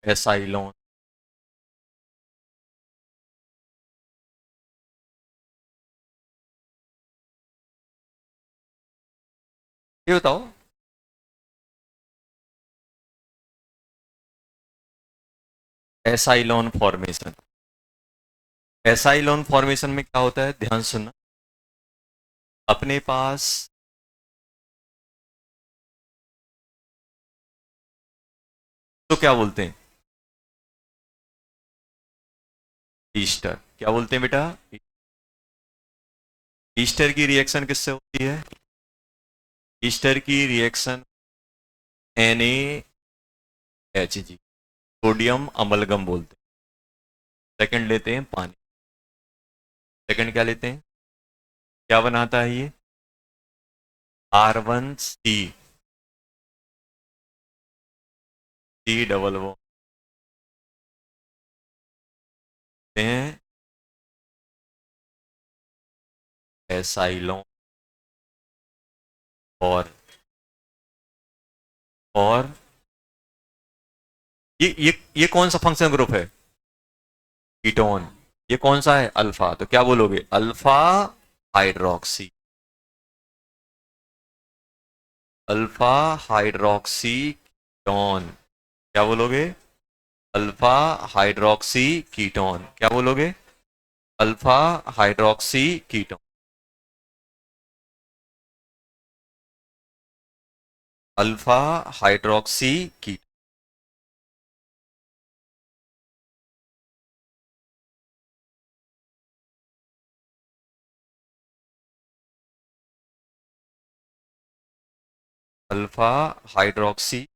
एसाइलोन। ये बताओ, एसाइलोन formation. एसाइलोन formation में क्या होता है, ध्यान सुनना। अपने पास तो क्या बोलते हैं, ईस्टर। क्या बोलते हैं बेटा, ईस्टर की रिएक्शन किससे होती है, ईस्टर की रिएक्शन NaHG, सोडियम अमलगम बोलते हैं। सेकंड लेते हैं पानी। सेकंड क्या लेते हैं, क्या बनाता है ये, R1C, C डबल वो हैं एसाइलोन। और ये कौन सा फंक्शन ग्रुप है, कीटोन। ये कौन सा है, अल्फा। तो क्या बोलोगे, alpha hydroxy, alpha hydroxy ketone. क्या बोलोगे, अल्फा हाइड्रोक्सी कीटोन। क्या बोलोगे, alpha hydroxy ketone. Alpha hydroxy ketone. Alpha hydroxy,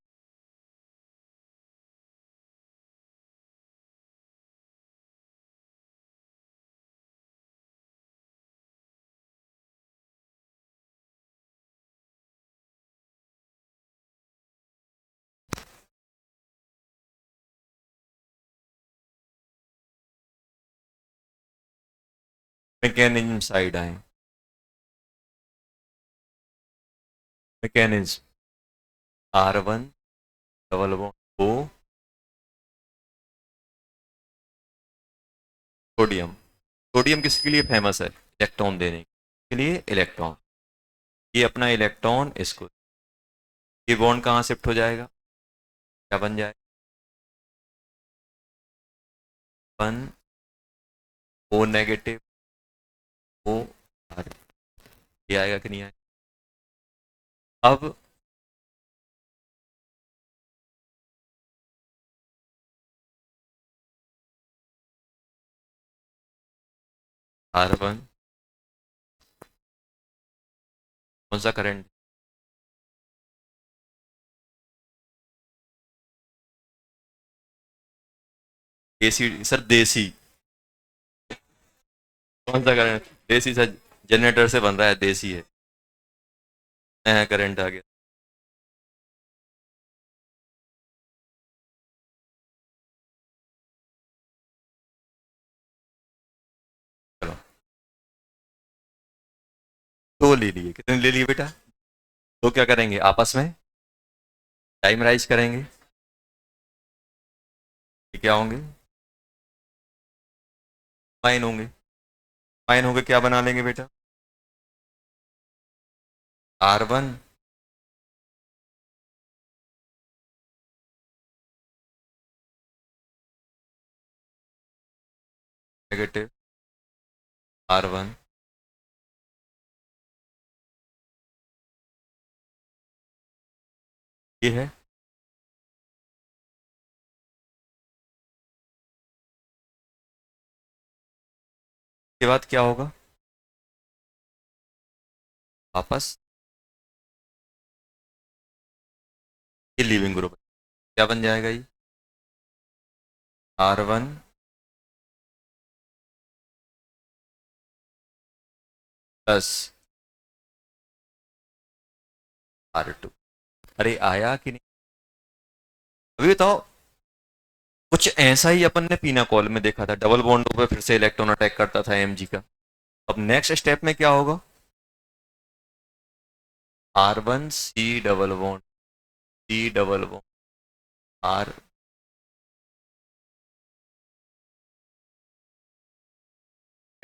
mechanism side आए, mechanism, R1 double bond O, sodium. Sodium किसके लिए फेमस है, इलेक्ट्रॉन देने के लिए, इलेक्ट्रॉन। ये अपना इलेक्ट्रॉन इसको, ये बॉन्ड कहाँ शिफ्ट हो जाएगा, क्या बन जाएगा, 1 O नेगेटिव OR। ये आएगा कि नहीं आएगा। अब R1 कौन सा करंट, देसी सर, देसी। कौन सा करंट, देसी सर, जनरेटर से बन रहा है, देसी है। नया करंट आ गया। चलो, दो ले लिए, कितने ले लिए बेटा, तो क्या करेंगे आपस में, टाइम राइज करेंगे। ये क्या होंगे, फाइन होंगे। फाइन होंगे, क्या बना लेंगे बेटा, R1 नेगेटिव R1। ये है, के बाद क्या होगा, वापस ये लीविंग ग्रुप, क्या बन जाएगा ये, R1 प्लस R2। अरे आया कि नहीं, अभी बताओ। कुछ ऐसा ही अपन ने पीना कॉल में देखा था, डबल बॉन्डों पे फिर से इलेक्ट्रॉन अटैक करता था Mg का। अब नेक्स्ट स्टेप में क्या होगा, R1 C double bond, C double bond R,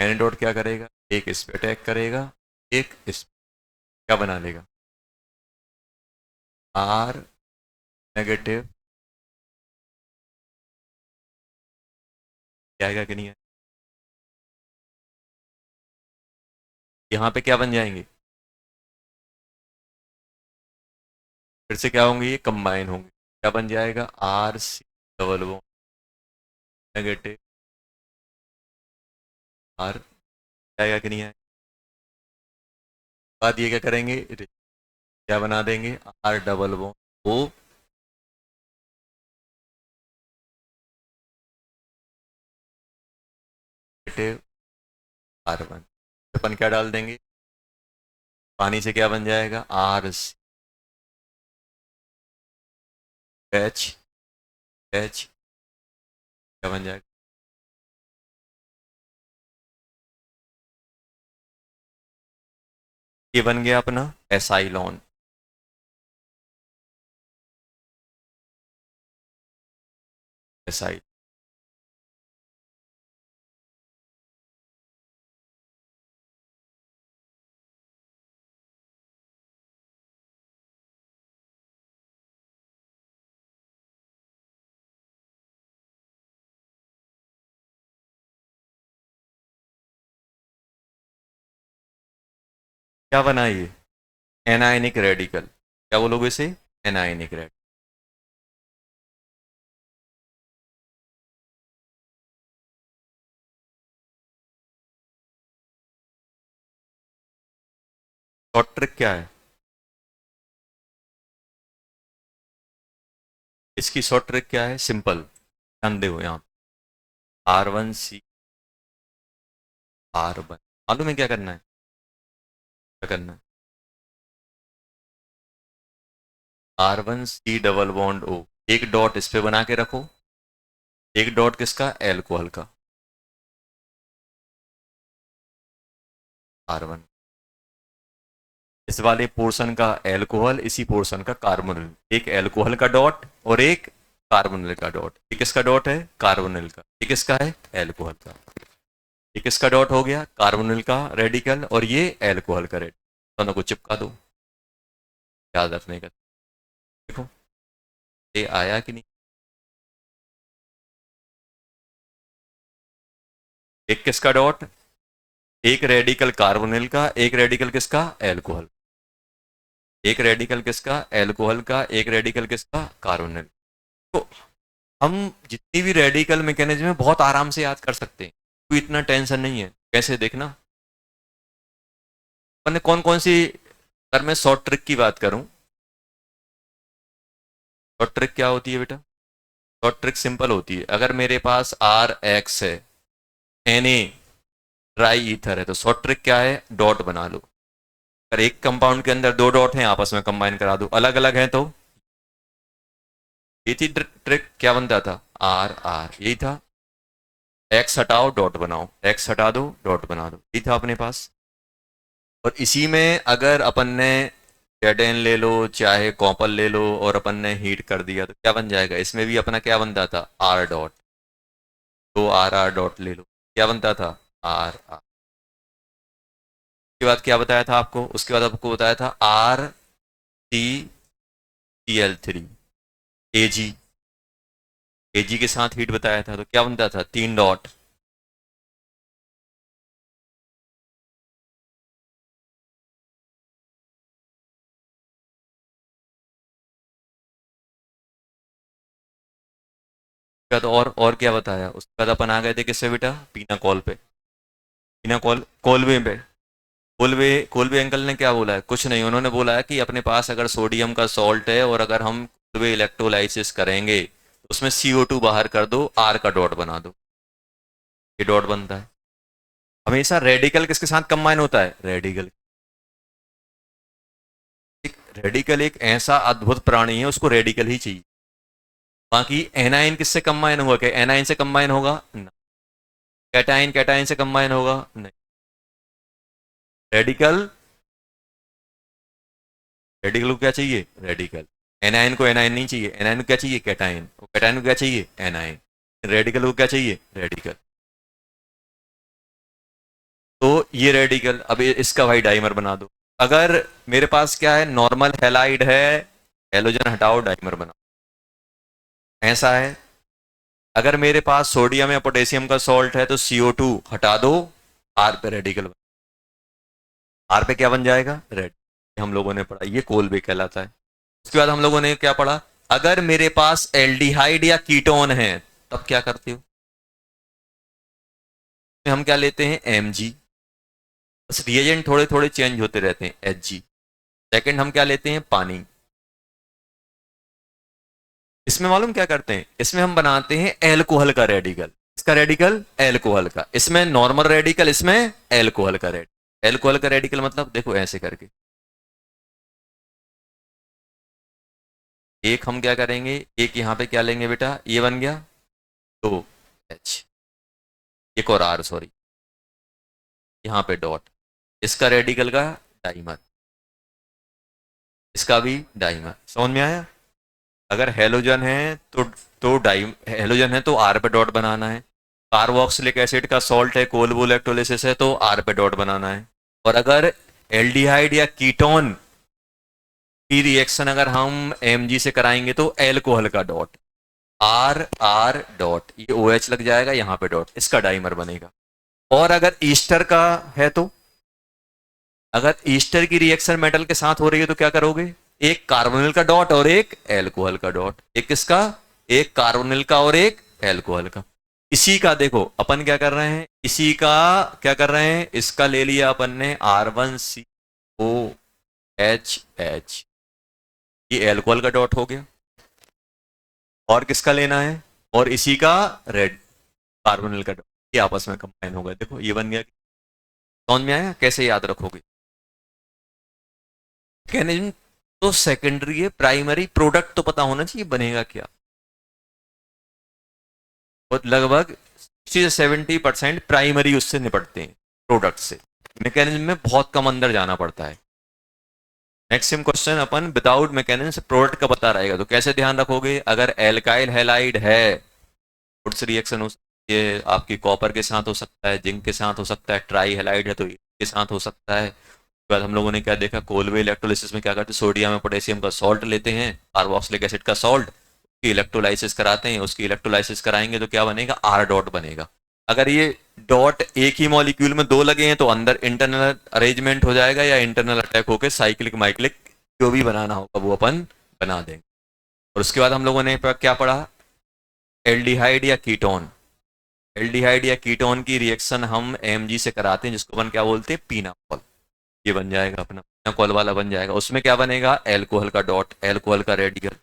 N dot क्या करेगा, एक इस पे अटैक करेगा, एक इस पे, क्या बना लेगा, आर नेगेटिव, आएगा कि नहीं है। यहाँ पे क्या बन जाएंगे, फिर से क्या होंगे, ये कंबाइन होंगे, क्या बन जाएगा, R C double bond negative R, आएगा कि नहीं आएगा। बाद ये क्या करेंगे, क्या बना देंगे, R double bond O negative carbon, अपन क्या डाल देंगे, पानी से क्या बन जाएगा, आर सी एच एच, क्या बन जाएगा, ये बन गया अपना एसाइलॉन, एसाइल। क्या बना ये, एनायनिक रेडिकल, क्या बोलोगे इसे, एनायनिक रेडिकल। शॉर्ट ट्रिक क्या है, इसकी शॉर्ट ट्रिक क्या है, सिंपल, ध्यान दो यहाँ, R one C R one, मालूम है क्या करना है, क्या करना है, R one C double bond O, एक डॉट इस पे बना के रखो, एक डॉट किसका, एल्कोहल का, आर वन, इस वाले पोर्शन का एल्कोहल, इसी पोर्शन का कार्बोनिल, एक एल्कोहल का डॉट और एक कार्बोनिल का डॉट, ये किसका डॉट है, कार्बोनिल का, ये किसका है, एल्कोहल का, ये किसका डॉट हो गया, कार्बोनिल का रेडिकल, और ये एल्कोहल का रेडिकल, दोनों को चिपका दो, याद रखने का। देखो ये आया कि नहीं, एक किसका डॉट, एक रेडिकल कार्बोनिल का, एक रेडिकल किसका, एल्कोहल, एक रेडिकल किसका, एल्कोहल का, एक रेडिकल किसका, कार्बोनिल। तो हम जितनी भी रेडिकल मैकेनिज्म है बहुत आराम से याद कर सकते हैं, कोई इतना टेंशन नहीं है। कैसे देखना, मैंने कौन कौन सी, अगर मैं शॉर्ट ट्रिक की बात करूं, शॉर्ट ट्रिक क्या होती है बेटा, शॉर्ट ट्रिक सिंपल होती है, अगर मेरे पास आर एक्स है, एन ए ड्राई ईथर है, तो शॉर्ट ट्रिक क्या है, डॉट बना लो, अगर एक कंपाउंड के अंदर दो डॉट हैं आपस में कंबाइन करा दो, अलग अलग हैं तो ये थी ट्रिक, क्या बनता था, आर आर, यही था, एक्स हटाओ डॉट बनाओ, एक्स हटा दो डॉट बना दो, यही था अपने पास। और इसी में अगर अपन ने जेडेन ले लो चाहे कॉपर ले लो और अपन ने हीट कर दिया तो क्या बन जाएगा, इसमें भी अपना क्या बनता था, आर डॉट, तो आर आर डॉट ले लो, क्या बनता था, आर आर। उसके बाद क्या बताया था आपको, उसके बाद आपको बताया था R C C L three A G, A G के साथ हीट बताया था, तो क्या बनता था, तीन डॉट, उसके बाद और क्या बताया, उसके बाद अपन आ गए थे किससे बेटा, पीना कॉल पे, पीना कॉल कोलवे पे, कोलवे कोलवे अंकल ने क्या बोला है, कुछ नहीं, उन्होंने बोला है कि अपने पास अगर सोडियम का सॉल्ट है और अगर हम कोलवे इलेक्ट्रोलाइसिस करेंगे तो उसमें CO2 बाहर कर दो, आर का डॉट बना दो, ये डॉट बनता है। हमेशा रेडिकल किसके साथ कंबाइन होता है, रेडिकल, एक रेडिकल एक ऐसा अद्भुत प्राणी है, उसको रेडिकल ही चाहिए, बाकी एनाइन किससे कंबाइन होगा, क्या एनाइन से कंबाइन होगा ना, कैटाइन कैटाइन से कंबाइन होगा नहीं, रेडिकल, रेडिकल को क्या चाहिए, रेडिकल, एनाइन को एनाइन नहीं चाहिए, एनाइन को क्या चाहिए, कैटाइन, कैटाइन को क्या चाहिए, एनाइन, रेडिकल को क्या चाहिए, रेडिकल। ये रेडिकल, अब इसका भाई डाइमर बना दो। अगर मेरे पास क्या है, नॉर्मल हैलाइड है, हेलोजन हटाओ डाइमर बनाओ, ऐसा है। अगर मेरे पास सोडियम या पोटेशियम का सॉल्ट है तो CO2 हटा दो, आर पे रेडिकल बन, आर पे क्या बन जाएगा, रेड। हम लोगों ने पढ़ा, ये कोलबे कहलाता है। उसके बाद हम लोगों ने क्या पढ़ा, अगर मेरे पास एल्डिहाइड या कीटोन है तब क्या करते हो, हम क्या लेते हैं, Mg। बस रिएजेंट थोड़े थोड़े चेंज होते रहते हैं, Hg। सेकंड हम क्या लेते हैं, पानी। इसमें मालूम क्या करते हैं, इसमें हम बनाते हैं एल्कोहल का रेडिकल। इसका रेडिकल एल्कोहल का, इसमें नॉर्मल रेडिकल, इसमें एल्कोहल का रेडिकल। एल्कोहल का रेडिकल मतलब देखो ऐसे करके, एक हम क्या करेंगे, एक यहां पे क्या लेंगे बेटा, ये बन गया, दो H, एक और R, सॉरी, यहां पे डॉट, इसका रेडिकल का डाइमर, इसका भी डाइमर। समझ में आया। अगर हेलोजन है तो डाइ हेलोजन है तो आर पे डॉट बनाना है। कार्बोक्सिलिक एसिड का सॉल्ट है, कोल्बो इलेक्ट्रोलिसिस है तो आर पे डॉट बनाना है। और अगर एल्डिहाइड या कीटोन की रिएक्शन अगर हम Mg से कराएंगे तो एल्कोहल का डॉट, आर आर डॉट, ये OH लग जाएगा यहाँ पे डॉट, इसका डाइमर बनेगा। और अगर ईस्टर का है तो, अगर ईस्टर की रिएक्शन मेटल के साथ हो रही है तो क्या करोगे, एक कार्बोनिल का डॉट और एक एल्कोहल का डॉट, एक किसका, एक कार्बोनिल का और एक एल्कोहल का। इसी का देखो अपन क्या कर रहे हैं, इसी का क्या कर रहे हैं, इसका ले लिया अपन ने R1COHH, ये एल्कोहल का डॉट हो गया। और किसका लेना है, और इसी का रेड कार्बोनिल का डॉट, ये आपस में कंबाइन हो गया, देखो ये बन गया। समझ में आया कैसे याद रखोगे। मैकेनिज्म तो सेकेंडरी है, प्राइमरी प्रोडक्ट तो पता होना चाहिए बनेगा क्या। और लगभग 60 से 70% प्राइमरी उससे निपटते हैं, प्रोडक्ट से। मैकेनिज्म में बहुत कम अंदर जाना पड़ता है। मैक्सिमम क्वेश्चन अपन विदाउट मैकेनिज्म से प्रोडक्ट का पता रहेगा, तो कैसे ध्यान रखोगे, अगर एल्काइल हैलाइड है, वुड्स रिएक्शन हो सकती है, आपकी कॉपर के साथ हो सकता है, जिंक के साथ हो सकता है, ट्राई हैलाइड है तो के साथ हो सकता है। उसके बाद हम लोगों ने क्या देखा, कोलवे इलेक्ट्रोलिसिस में क्या करते हैं, सोडियम और पोटेशियम का सॉल्ट लेते हैं, कार्बोक्सिलिक एसिड का सॉल्ट, उसकी इलेक्ट्रोलाइसिस कराते हैं, उसकी इलेक्ट्रोलाइसिस कराएंगे तो क्या बनेगा, आर डॉट बनेगा। अगर ये डॉट एक ही मॉलिक्यूल में दो लगे हैं तो अंदर इंटरनल अरेंजमेंट हो जाएगा या इंटरनल अटैक होकर साइक्लिक माइक्लिक जो भी बनाना होगा वो अपन बना देंगे। और उसके बाद हम लोगों ने क्या पढ़ा, एल्डिहाइड या कीटोन, एल्डिहाइड या कीटोन की रिएक्शन हम Mg से कराते हैं जिसको अपन क्या बोलते हैं, पीनाकोल। ये बन जाएगा अपना पीनाकोल वाला बन जाएगा। उसमें क्या बनेगा, एल्कोहल का डॉट, एल्कोहल का रेडिकल।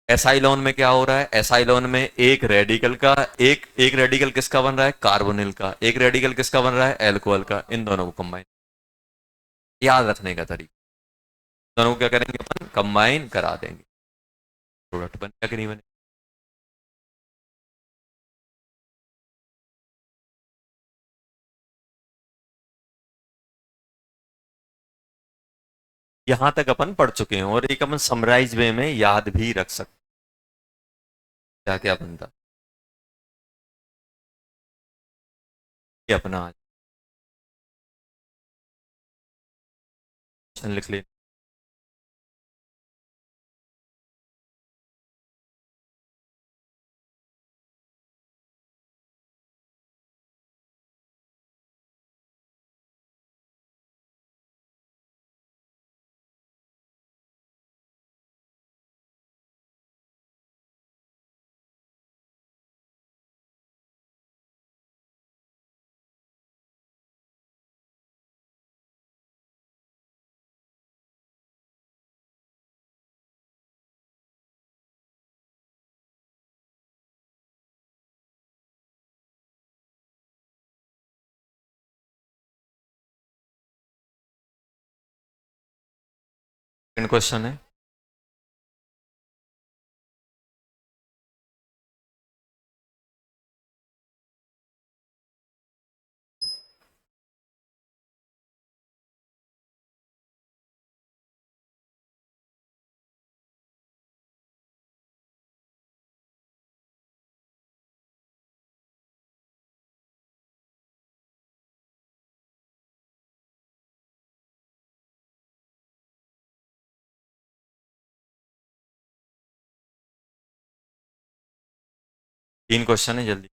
एसाइलोन में क्या हो रहा है, एसाइलोन में एक रेडिकल का, एक रेडिकल किसका बन रहा है, कार्बोनिल का, एक रेडिकल किसका बन रहा है, एल्कोहल का। इन दोनों को कंबाइन, याद रखने का तरीका, दोनों को क्या करेंगे अपन, कंबाइन करा देंगे, प्रोडक्ट बनेगा कि नहीं बनेगा। यहां तक अपन पढ़ चुके हैं और एक अपन समराइज वे में याद भी रख सकते क्या क्या बनता, ये अपना लिख ले। सेकंड क्वेश्चन है, 3 क्वेश्चन है, जल्दी।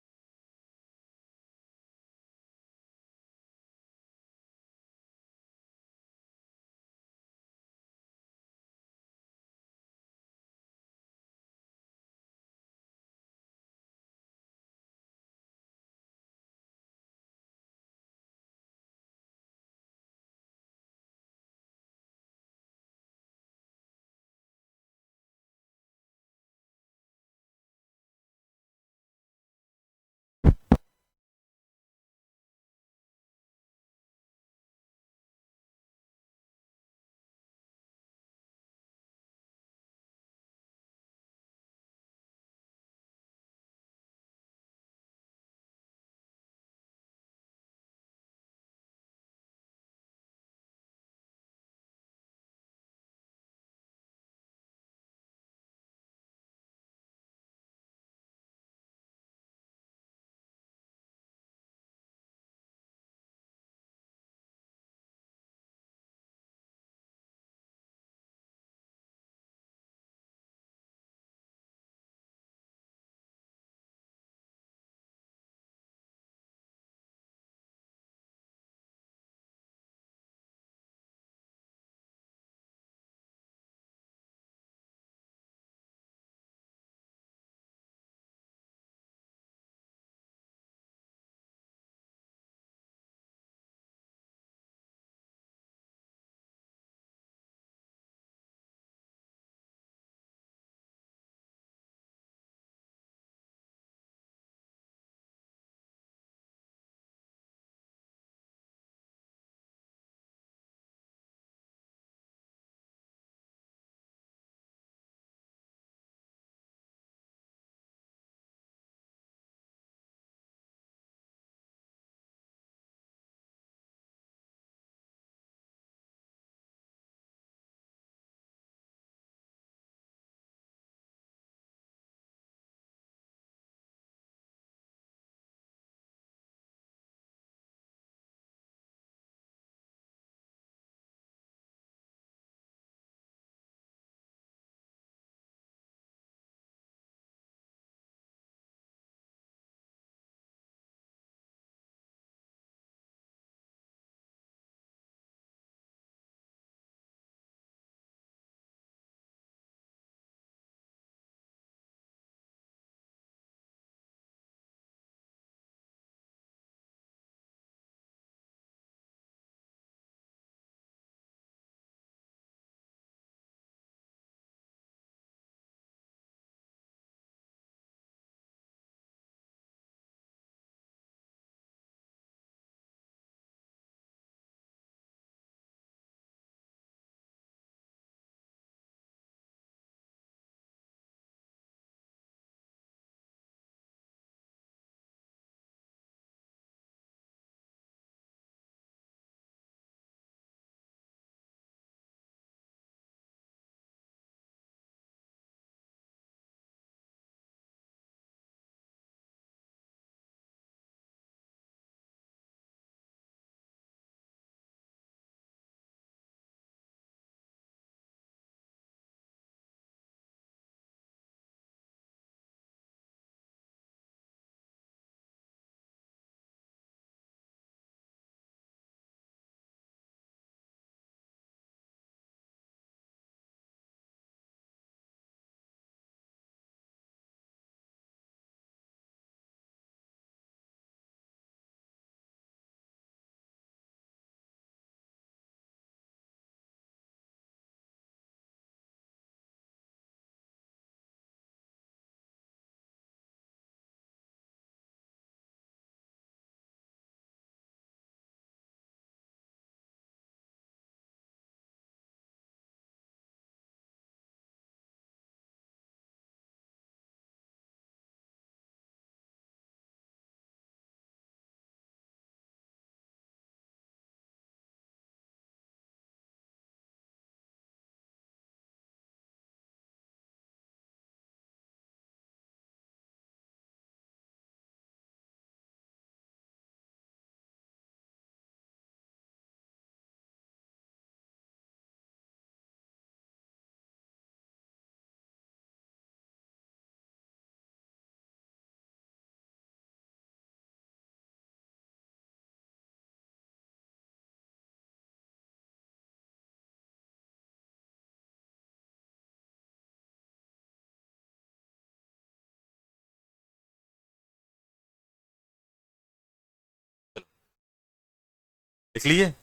लिख लिए?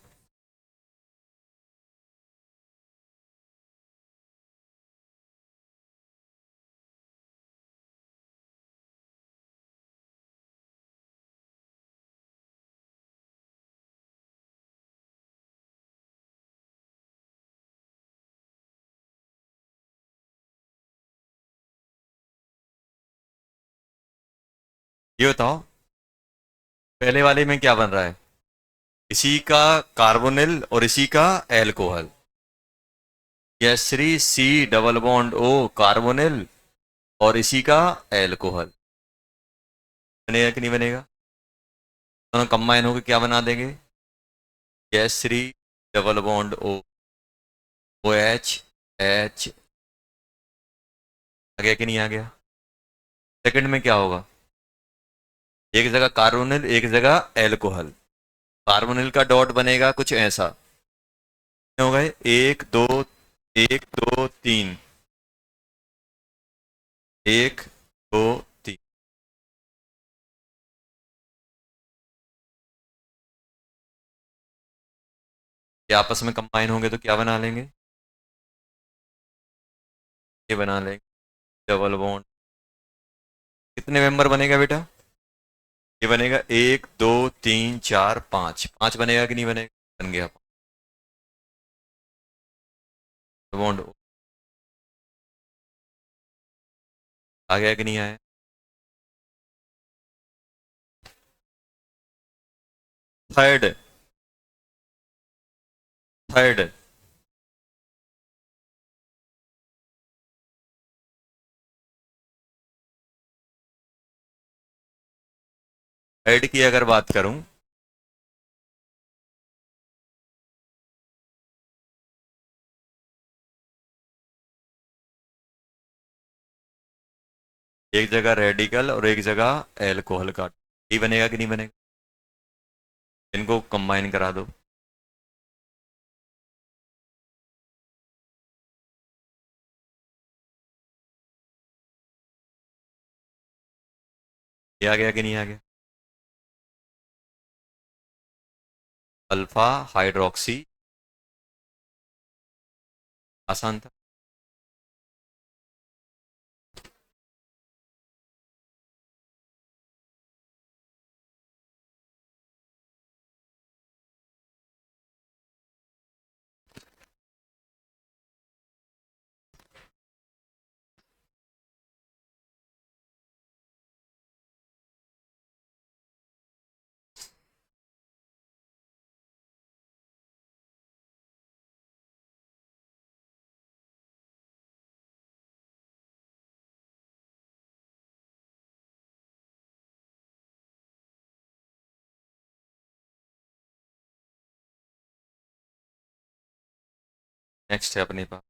ये बताओ, पहले वाले में क्या बन रहा है? इसी का कार्बोनिल और इसी का एल्कोहल। गैस 3 C double bond O carbonyl और इसी का एल्कोहल। बनेगा कि नहीं बनेगा? दोनों कंबाइन होकर क्या बना देंगे? Gas 3 double bond O, O H, H. आ गया कि नहीं आ गया? सेकंड में क्या होगा? एक जगह कार्बोनिल, एक जगह एल्कोहल। कार्बोनिल का डॉट बनेगा कुछ ऐसा। कितने हो गए? एक दो, एक दो तीन, एक दो तीन। ये आपस में कंबाइन होंगे तो क्या बना लेंगे? ये बना लेंगे डबल बॉन्ड। कितने मेंबर बनेगा बेटा? ये बनेगा एक दो तीन चार पाँच। पाँच बनेगा कि नहीं बनेगा? बन गया बॉन्ड। आ गया कि नहीं आया? Third, third. थर्ड की अगर बात करूं, एक जगह रेडिकल और एक जगह एल्कोहल का, ये बनेगा कि नहीं बनेगा? इनको कंबाइन करा दो। ये आ गया कि नहीं आ गया? Alpha hydroxy. आसान था। नेक्स्ट है अपने पास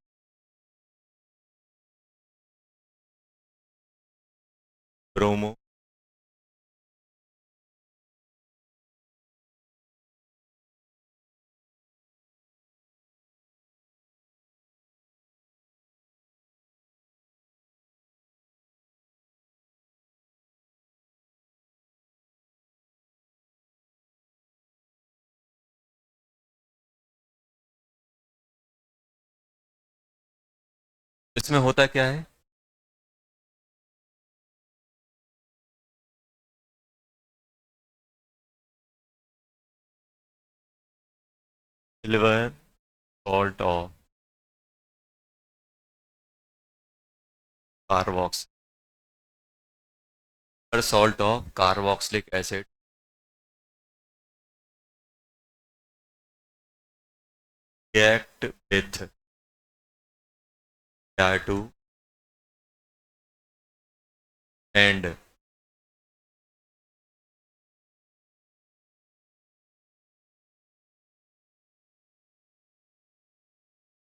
ब्रोमो। इसमें होता क्या है? Silver salt of carbox, salt of carboxylic acid react with Dar2 and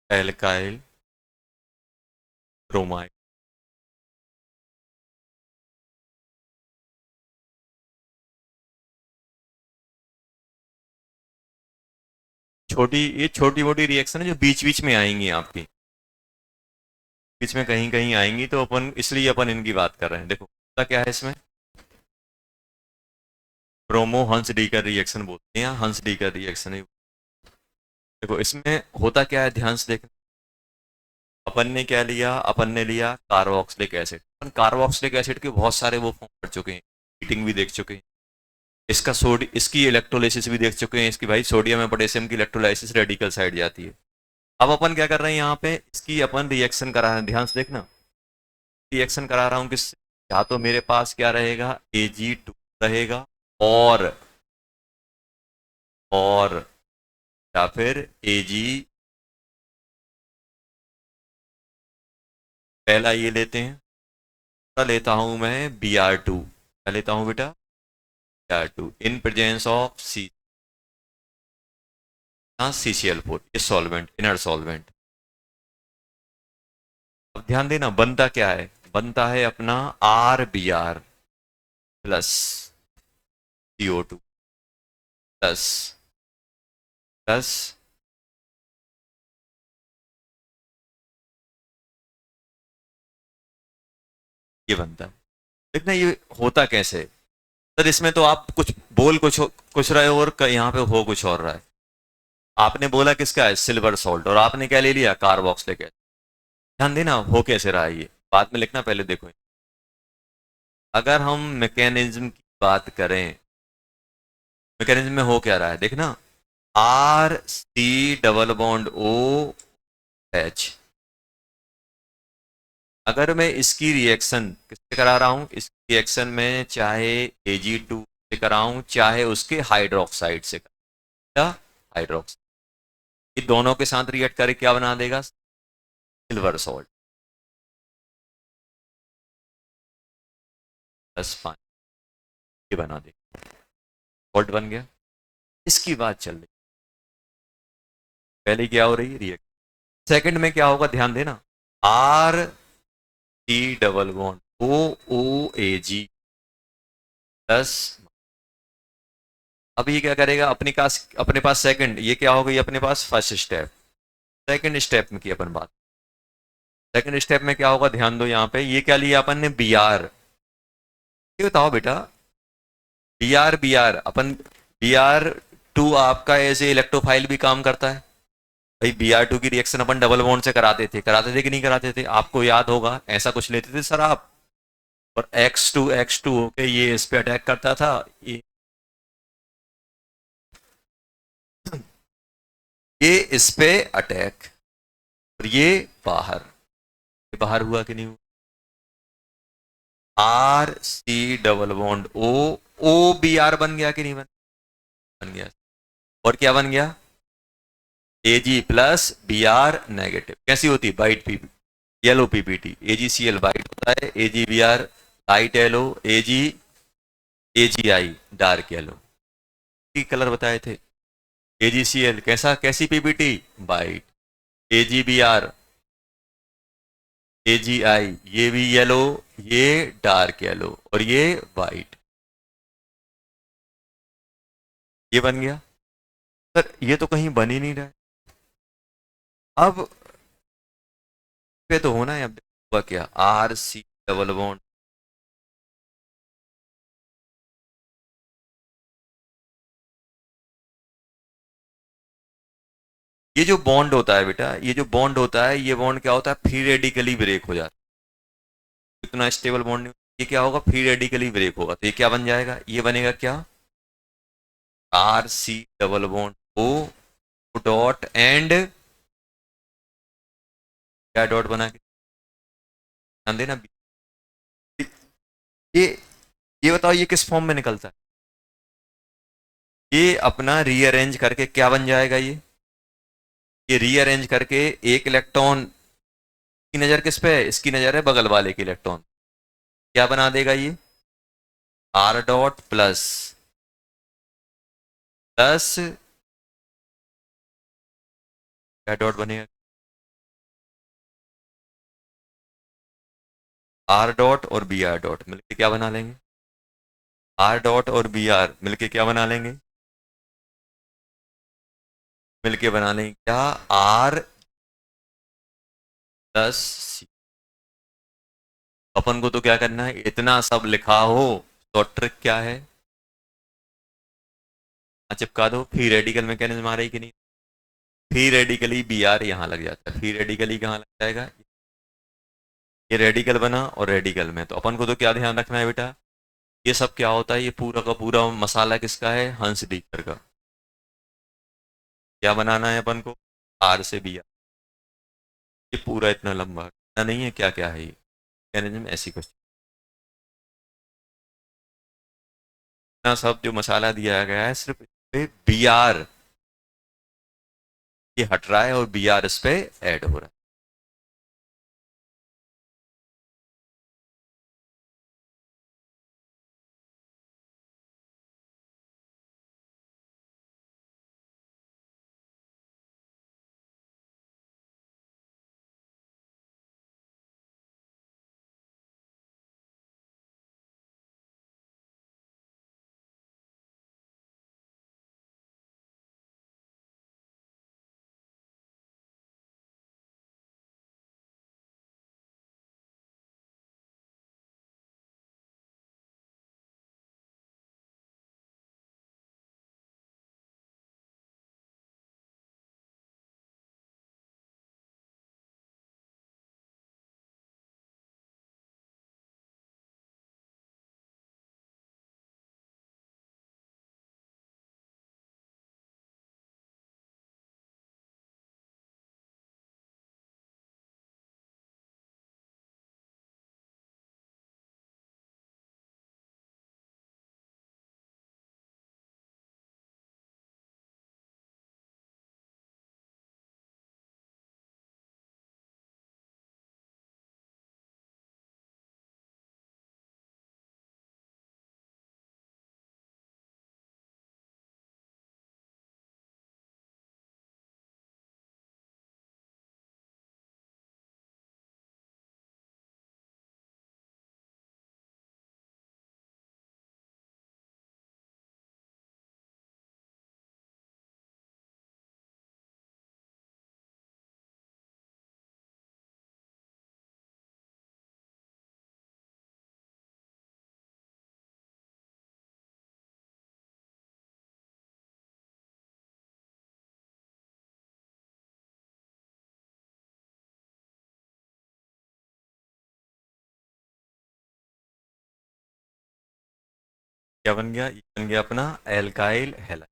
alkyl bromide। छोटी, ये छोटी मोटी रिएक्शन है जो बीच बीच में आएंगी आपकी, बीच में कहीं कहीं आएंगी, तो अपन इसलिए अपन इनकी बात कर रहे हैं। देखो होता क्या है इसमें, ब्रोमो हंस डी का रिएक्शन बोलते हैं, या हंस डी का रिएक्शन है। देखो इसमें होता क्या है, ध्यान से देखना। अपन ने क्या लिया, अपन ने लिया कार्बोक्सिलिक एसिड। अपन कार्बोक्सिलिक एसिड के बहुत सारे वो फॉर्म कर चुके हैं, हीटिंग भी देख चुके हैं, इसका इसकी इलेक्ट्रोलाइसिस भी देख चुके हैं, इसकी भाई सोडियम और पोटेशियम की इलेक्ट्रोलाइसिस रेडिकल साइड जाती है। अब अपन क्या कर रहे हैं यहाँ पे, इसकी अपन रिएक्शन करा रहे हैं, ध्यान से देखना। रिएक्शन करा रहा हूँ किससे, या तो मेरे पास क्या रहेगा, Ag2 रहेगा, और या फिर Ag, पहला ये लेते हैं, दूसरा लेता हूं मैं Br2। क्या लेता हूं बेटा, Br2 in presence of CCl4, ये सॉल्वेंट, इनर सॉल्वेंट। अब ध्यान देना बनता क्या है, बनता है अपना RBr plus CO2 plus plus ये बनता है। देखना ये होता कैसे है। सर इसमें तो आप कुछ बोल कुछ रहे हो और यहाँ पे हो कुछ और रहा है। आपने बोला किसका है, सिल्वर सॉल्ट, और आपने क्या ले लिया, कार्बोक्सिलिक एसिड। ध्यान देना हो कैसे रहा है, ये बाद में लिखना, पहले देखो। अगर हम मैकेनिज्म की बात करें, मैकेनिज्म में हो क्या रहा है देखना, RC डबल बॉन्ड OH। अगर मैं इसकी रिएक्शन किससे करा रहा हूं, इसकी रिएक्शन में चाहे Ag2 से कराऊं, चाहे उसके हाइड्रोक्साइड से कराऊं, हाइड्रोक्साइड, ये दोनों के साथ रिएक्ट करके क्या बना देगा, सिल्वर सॉल्ट प्लस पानी, ये बना देगा, सॉल्ट बन गया। इसकी बात चल रही, पहले क्या हो रही है, रिएक्ट। सेकंड में क्या होगा, ध्यान देना, RC double bond OOAG plus. अब ये क्या करेगा, अपने पास सेकंड, ये क्या हो गई अपने पास फर्स्ट स्टेप। सेकंड स्टेप में की अपन बात, सेकंड स्टेप में क्या होगा, ध्यान दो यहाँ पे, ये क्या लिया अपन ने, Br। ये बताओ बेटा, Br Br2 आपका एज ए इलेक्ट्रोफाइल भी काम करता है। भाई Br2 की रिएक्शन अपन डबल बॉन्ड से कराते थे कि नहीं कराते थे, आपको याद होगा, ऐसा कुछ लेते थे सर आप, और X2 होके ये इस पे अटैक करता था, ये इस पे अटैक, और ये बाहर, ये बाहर हुआ कि नहीं हुआ, RC डबल बॉन्ड O बन गया कि नहीं बन गया, और क्या बन गया, Ag+Br नेगेटिव। कैसी होती है, bite P, yellow PPT, AgCl bite होता है, AgBr light yellow, AgI dark yellow, की कलर बताए थे। AgCl कैसी पीपीटी, बाइट, AgBr AgI ये भी येलो, ये डार्क येलो, और ये वाइट, ये बन गया। सर ये तो कहीं बन ही नहीं रहा है, अब पे तो होना है, अब हुआ क्या, RC डबल बॉन्ड, ये जो बॉन्ड होता है बेटा, ये जो बॉन्ड होता है, ये बॉन्ड क्या होता है, फ्री रेडिकली ब्रेक हो जाता है, इतना स्टेबल बॉन्ड नहीं, ये क्या होगा, फ्री रेडिकली ब्रेक होगा, तो ये क्या बन जाएगा, ये बनेगा क्या, RC double bond O dot and, क्या डॉट बना के, ध्यान देना। ये ये बताओ ये किस फॉर्म में निकलता है, ये अपना रीअरेंज करके क्या बन जाएगा, ये रीअरेंज करके एक इलेक्ट्रॉन की नजर किस पे है, इसकी नजर है बगल वाले की इलेक्ट्रॉन, क्या बना देगा ये, R डॉट प्लस क्या डॉट बनेगा, R डॉट और Br डॉट मिलके क्या बना लेंगे, R डॉट और Br मिलके क्या बना लेंगे, मिलके बना लेंगे क्या, R+C। अपन को तो क्या करना है, इतना सब लिखा हो तो ट्रिक क्या है, चिपका दो, फ्री रेडिकल मैकेनिज्म आ रही कि नहीं, फ्री रेडिकली बी आर यहाँ लग जाता है, फ्री रेडिकली कहाँ लग जाएगा, ये रेडिकल बना और रेडिकल में, तो अपन को तो क्या ध्यान रखना है बेटा, ये सब क्या होता है, ये पूरा का पूरा मसाला किसका है, हंस डीकर का। क्या बनाना है अपन को, आर से बी आर, ये पूरा इतना लंबा इतना नहीं है, क्या क्या है ये मैकेनिज्म, ऐसी क्वेश्चन, इतना सब जो मसाला दिया गया है सिर्फ बी आर ये हट रहा है और बी आर इस पे ऐड हो रहा है। क्या बन गया, ये बन गया अपना एल्काइल हैलाइल,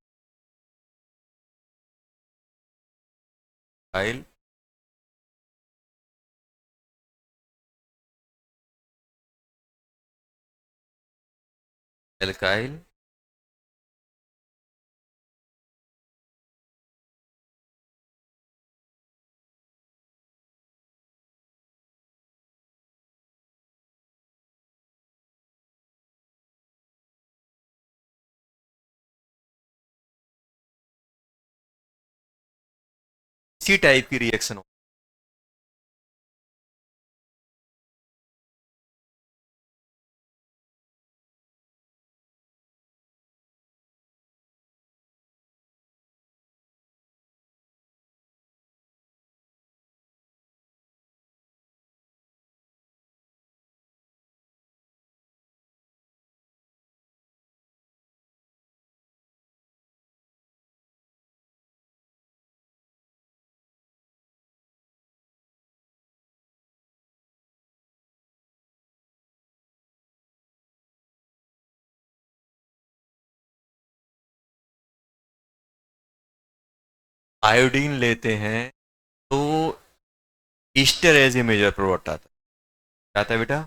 एल्काइल इसी टाइप की रिएक्शन हो, आयोडीन लेते हैं तो ester as a major product आता है, क्या आता है बेटा,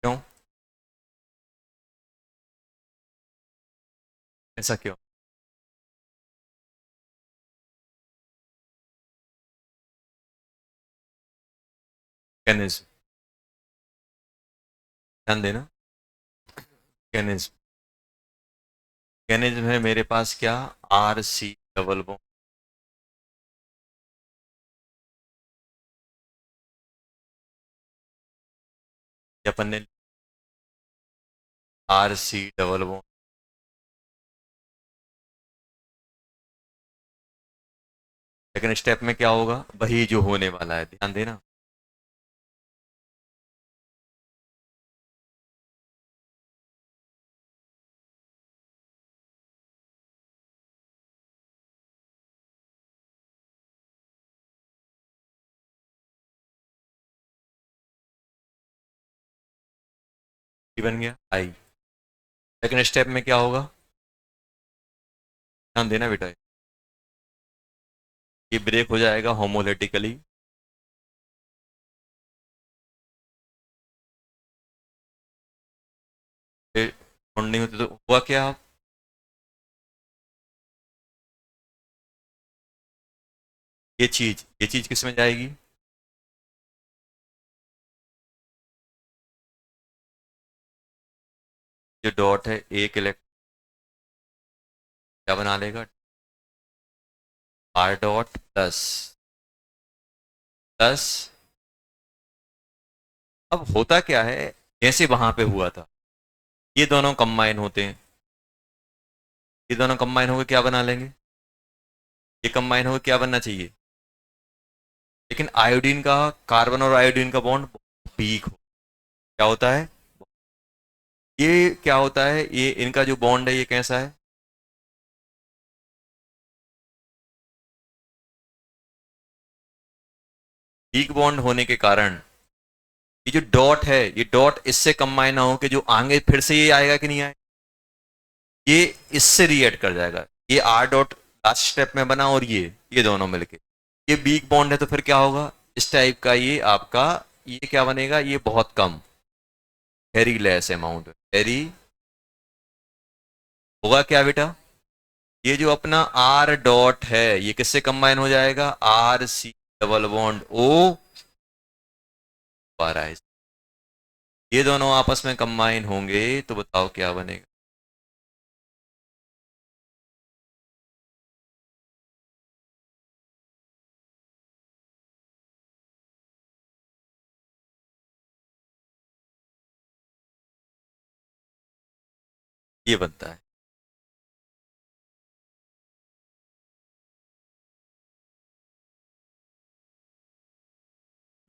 क्यों, ऐसा क्यों, मैकेनिज्म, ध्यान देना, मैकेनिज्म, मैकेनिज्म है मेरे पास क्या, आर सी डबल बॉन्ड, अपन ने R C double bond, second step में क्या होगा, वही जो होने वाला है, ध्यान देना। ये बन गया आई। सेकंड स्टेप में क्या होगा, ध्यान देना बेटा, ये ब्रेक हो जाएगा होमोलेटिकली। फिर बॉन्ड नहीं होती तो हुआ क्या, ये चीज किस में जाएगी, जो डॉट है एक इलेक्ट्रॉन क्या बना लेगा, आर डॉट प्लस प्लस। अब होता क्या है, जैसे वहां पे हुआ था, ये दोनों कंबाइन होते हैं, ये दोनों कंबाइन होकर क्या बना लेंगे, ये कंबाइन होकर क्या बनना चाहिए, लेकिन आयोडीन का, कार्बन और आयोडीन का बॉन्ड वीक हो, क्या होता है, ये क्या होता है, ये इनका जो बॉन्ड है ये कैसा है, वीक बॉन्ड होने के कारण ये जो डॉट है, ये डॉट इससे कंबाइन ना हो कि जो आगे फिर से ये आएगा कि नहीं आएगा, ये इससे रिएक्ट कर जाएगा, ये आर डॉट लास्ट स्टेप में बना और ये दोनों मिलके ये वीक बॉन्ड है, तो फिर क्या होगा, इस टाइप का ये आपका, ये क्या बनेगा, ये बहुत कम, वेरी लेस अमाउंट, वेरी, होगा क्या बेटा, ये जो अपना आर डॉट है ये किससे कंबाइन हो जाएगा, R C double bond O पारा है, ये दोनों आपस में कंबाइन होंगे तो बताओ क्या बनेगा, ये बनता है।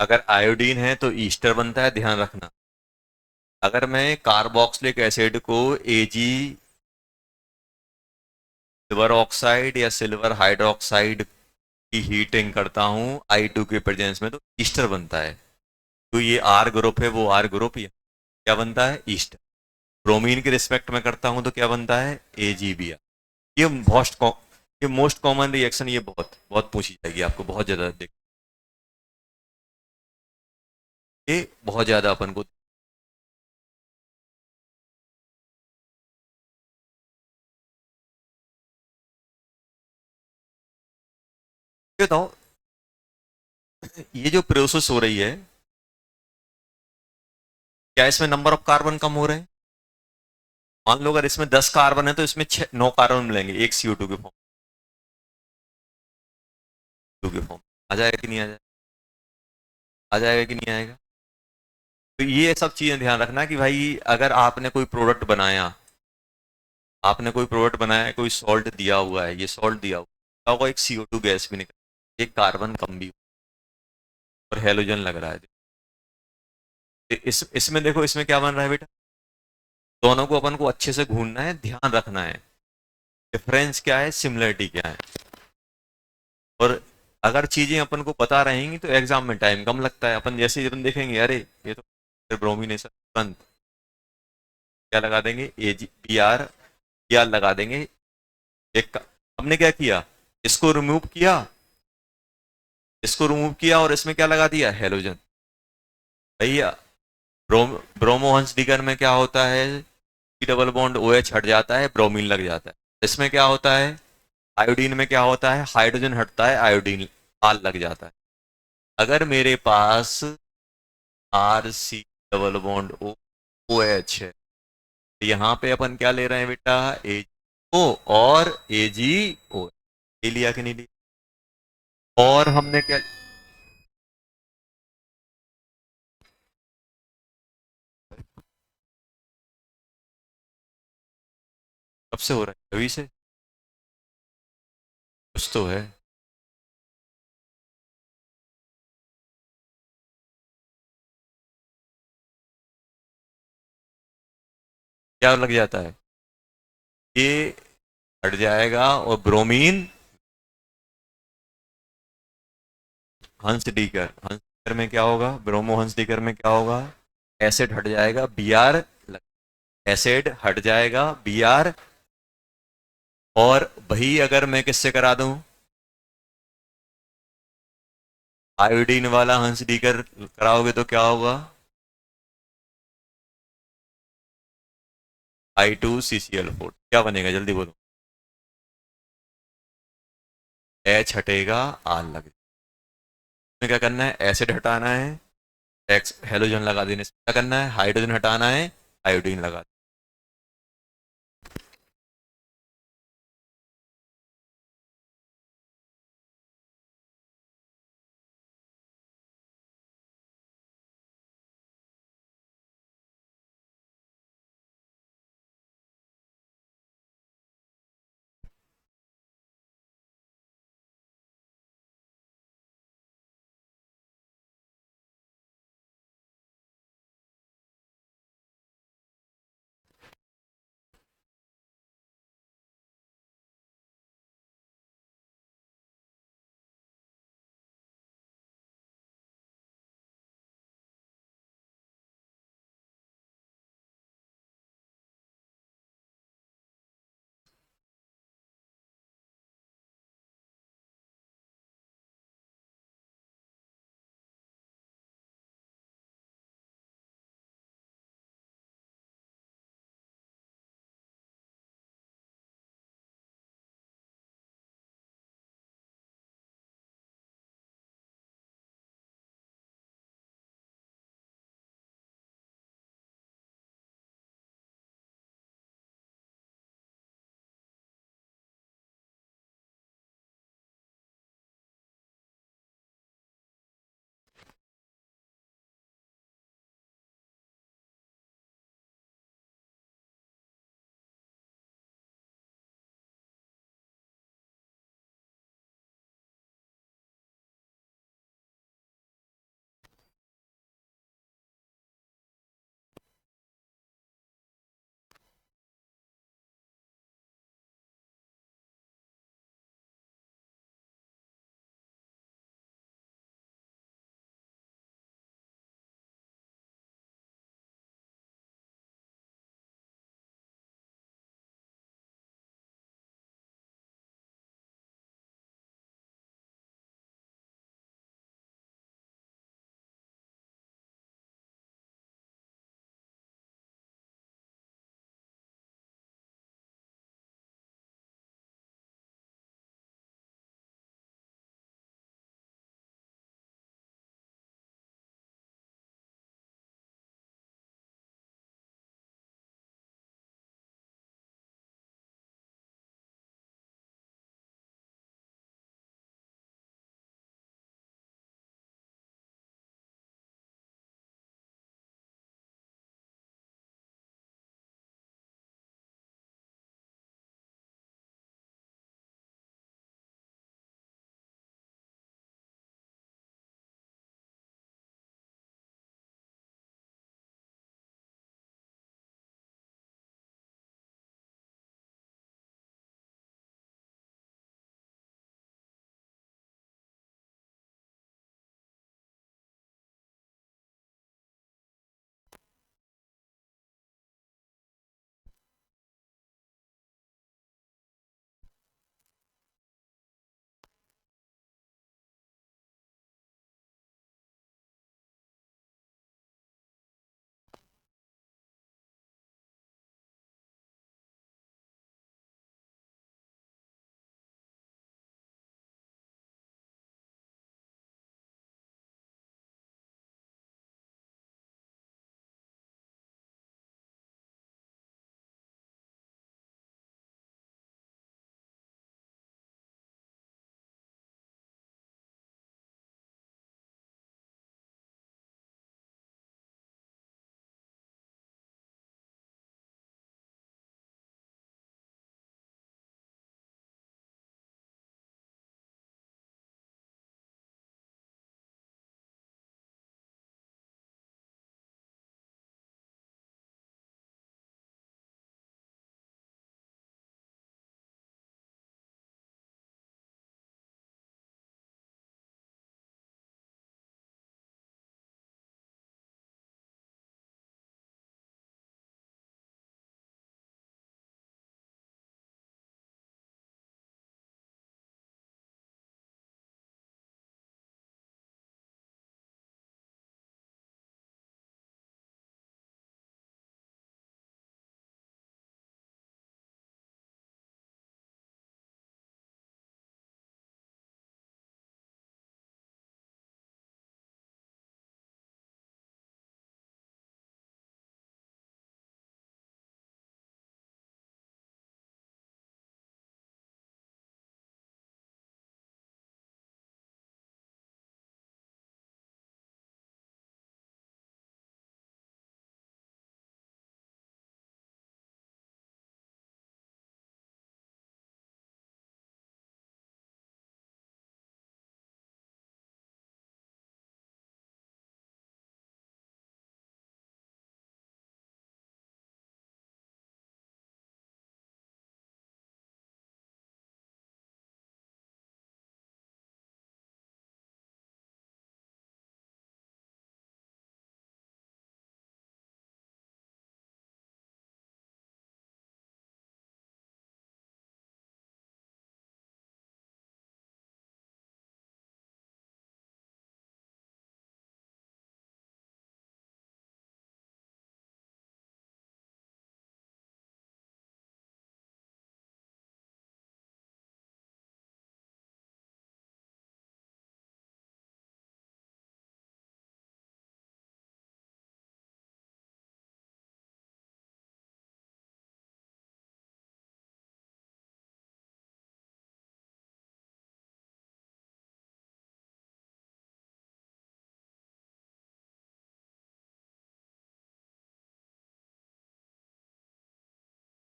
अगर आयोडीन है तो ईस्टर बनता है, ध्यान रखना। अगर मैं कार्बोक्सिलिक एसिड को एजी सिल्वर ऑक्साइड या सिल्वर हाइड्रोक्साइड की हीटिंग करता हूं I2 के प्रेजेंस में, तो ईस्टर बनता है। तो ये आर ग्रुप है, वो आर ग्रुप, ये क्या बनता है, ईस्टर। ब्रोमीन के रिस्पेक्ट में करता हूं तो क्या बनता है, AgBr। ये ये मोस्ट कॉमन रिएक्शन, ये बहुत बहुत पूछी जाएगी आपको, बहुत ज्यादा देख, ये बहुत ज्यादा अपन को, ये बताओ, ये जो प्रोसेस हो रही है, क्या इसमें नंबर ऑफ कार्बन कम हो रहे हैं, मान लो अगर इसमें 10 कार्बन है तो इसमें 9 कार्बन मिलेंगे एक CO2 के फॉर्म, के फॉर्म, आ जाएगा कि नहीं आ जाएगा, आ जाएगा कि नहीं आएगा। तो ये सब चीजें ध्यान रखना कि भाई अगर आपने कोई प्रोडक्ट बनाया, आपने कोई प्रोडक्ट बनाया, कोई सॉल्ट दिया हुआ है, ये सॉल्ट दिया हुआ होगा, एक CO2 गैस भी निकल, एक कार्बन कम भी और हेलोजन लग रहा है, इसमें देखो इसमें क्या बन रहा है बेटा, दोनों को अपन को अच्छे से घूमना है, ध्यान रखना है डिफरेंस क्या है, सिमिलरिटी क्या है। और अगर चीजें अपन को पता रहेंगी तो एग्जाम में टाइम कम लगता है, अपन जैसे ही अपन देखेंगे अरे ये तो फिर ब्रोमिनेशन तुरंत क्या लगा देंगे, Ag Br लगा देंगे। हमने क्या किया, इसको रिमूव किया, इसको रिमूव किया और इसमें क्या लगा दिया, हेलोजन। भैया ब्रोमो हंस डिगर में क्या होता है, डबल बॉन्ड OH हट जाता है, ब्रोमीन लग जाता है। इसमें क्या होता है, आयोडीन में क्या होता है, हाइड्रोजन हटता है, आयोडीन आल लग जाता है। अगर मेरे पास RC डबल बॉन्ड OH है, तो यहाँ पे अपन क्या ले रहे हैं बेटा, AgO और AgO, ये लिया कि नहीं लिया, और हमने क्या, कब से हो रहा है, अभी से, कुछ तो है। क्या लग जाता है, ये हट जाएगा और ब्रोमीन हंस डीकर, हंस डीकर में क्या होगा, ब्रोमो हंस डीकर में क्या होगा, एसिड हट जाएगा, बी आर, एसिड हट जाएगा, बी आर। और वही अगर मैं किससे करा दूं, आयोडीन वाला हंस डीकर कराओगे तो क्या होगा, I2CCl4, क्या बनेगा जल्दी बोलो, H हटेगा, आर लग, में क्या करना है, एसिड हटाना है, एक्स हेलोजन लगा देने से क्या करना है, हाइड्रोजन हटाना है, आयोडीन लगा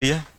ठीक है।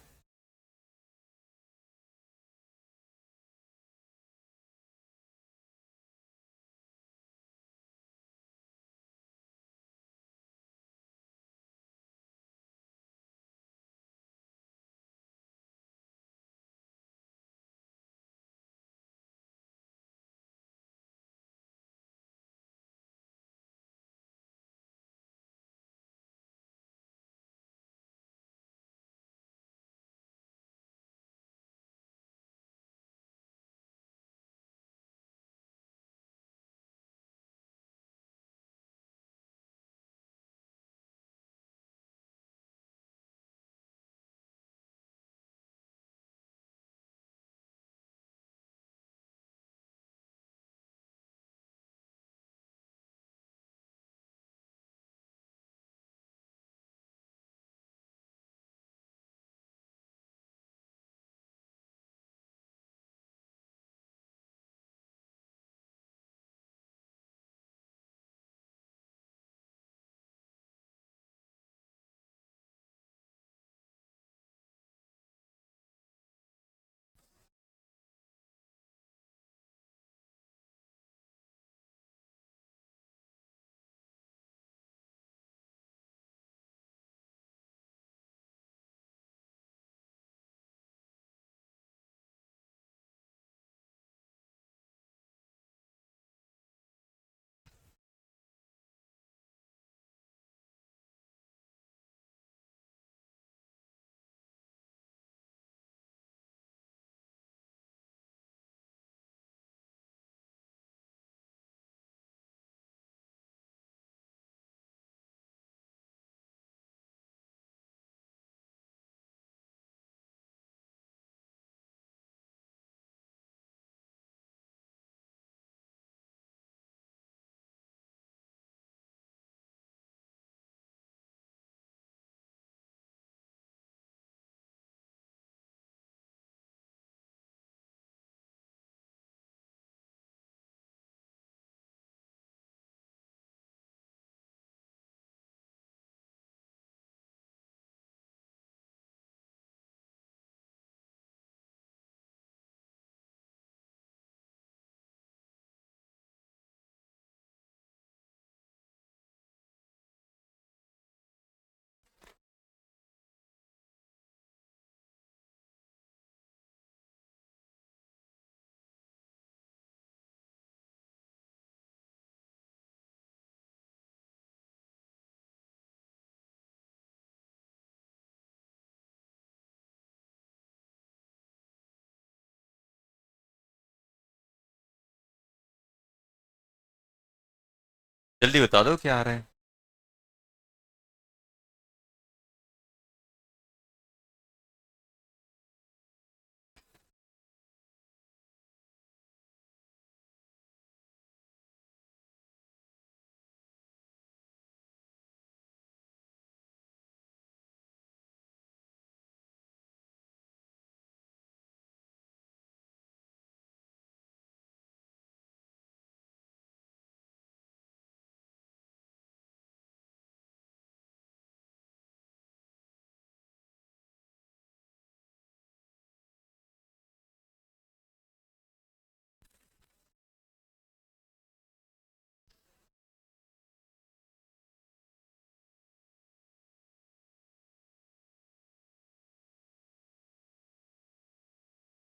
जल्दी बता दो क्या आ रहा है।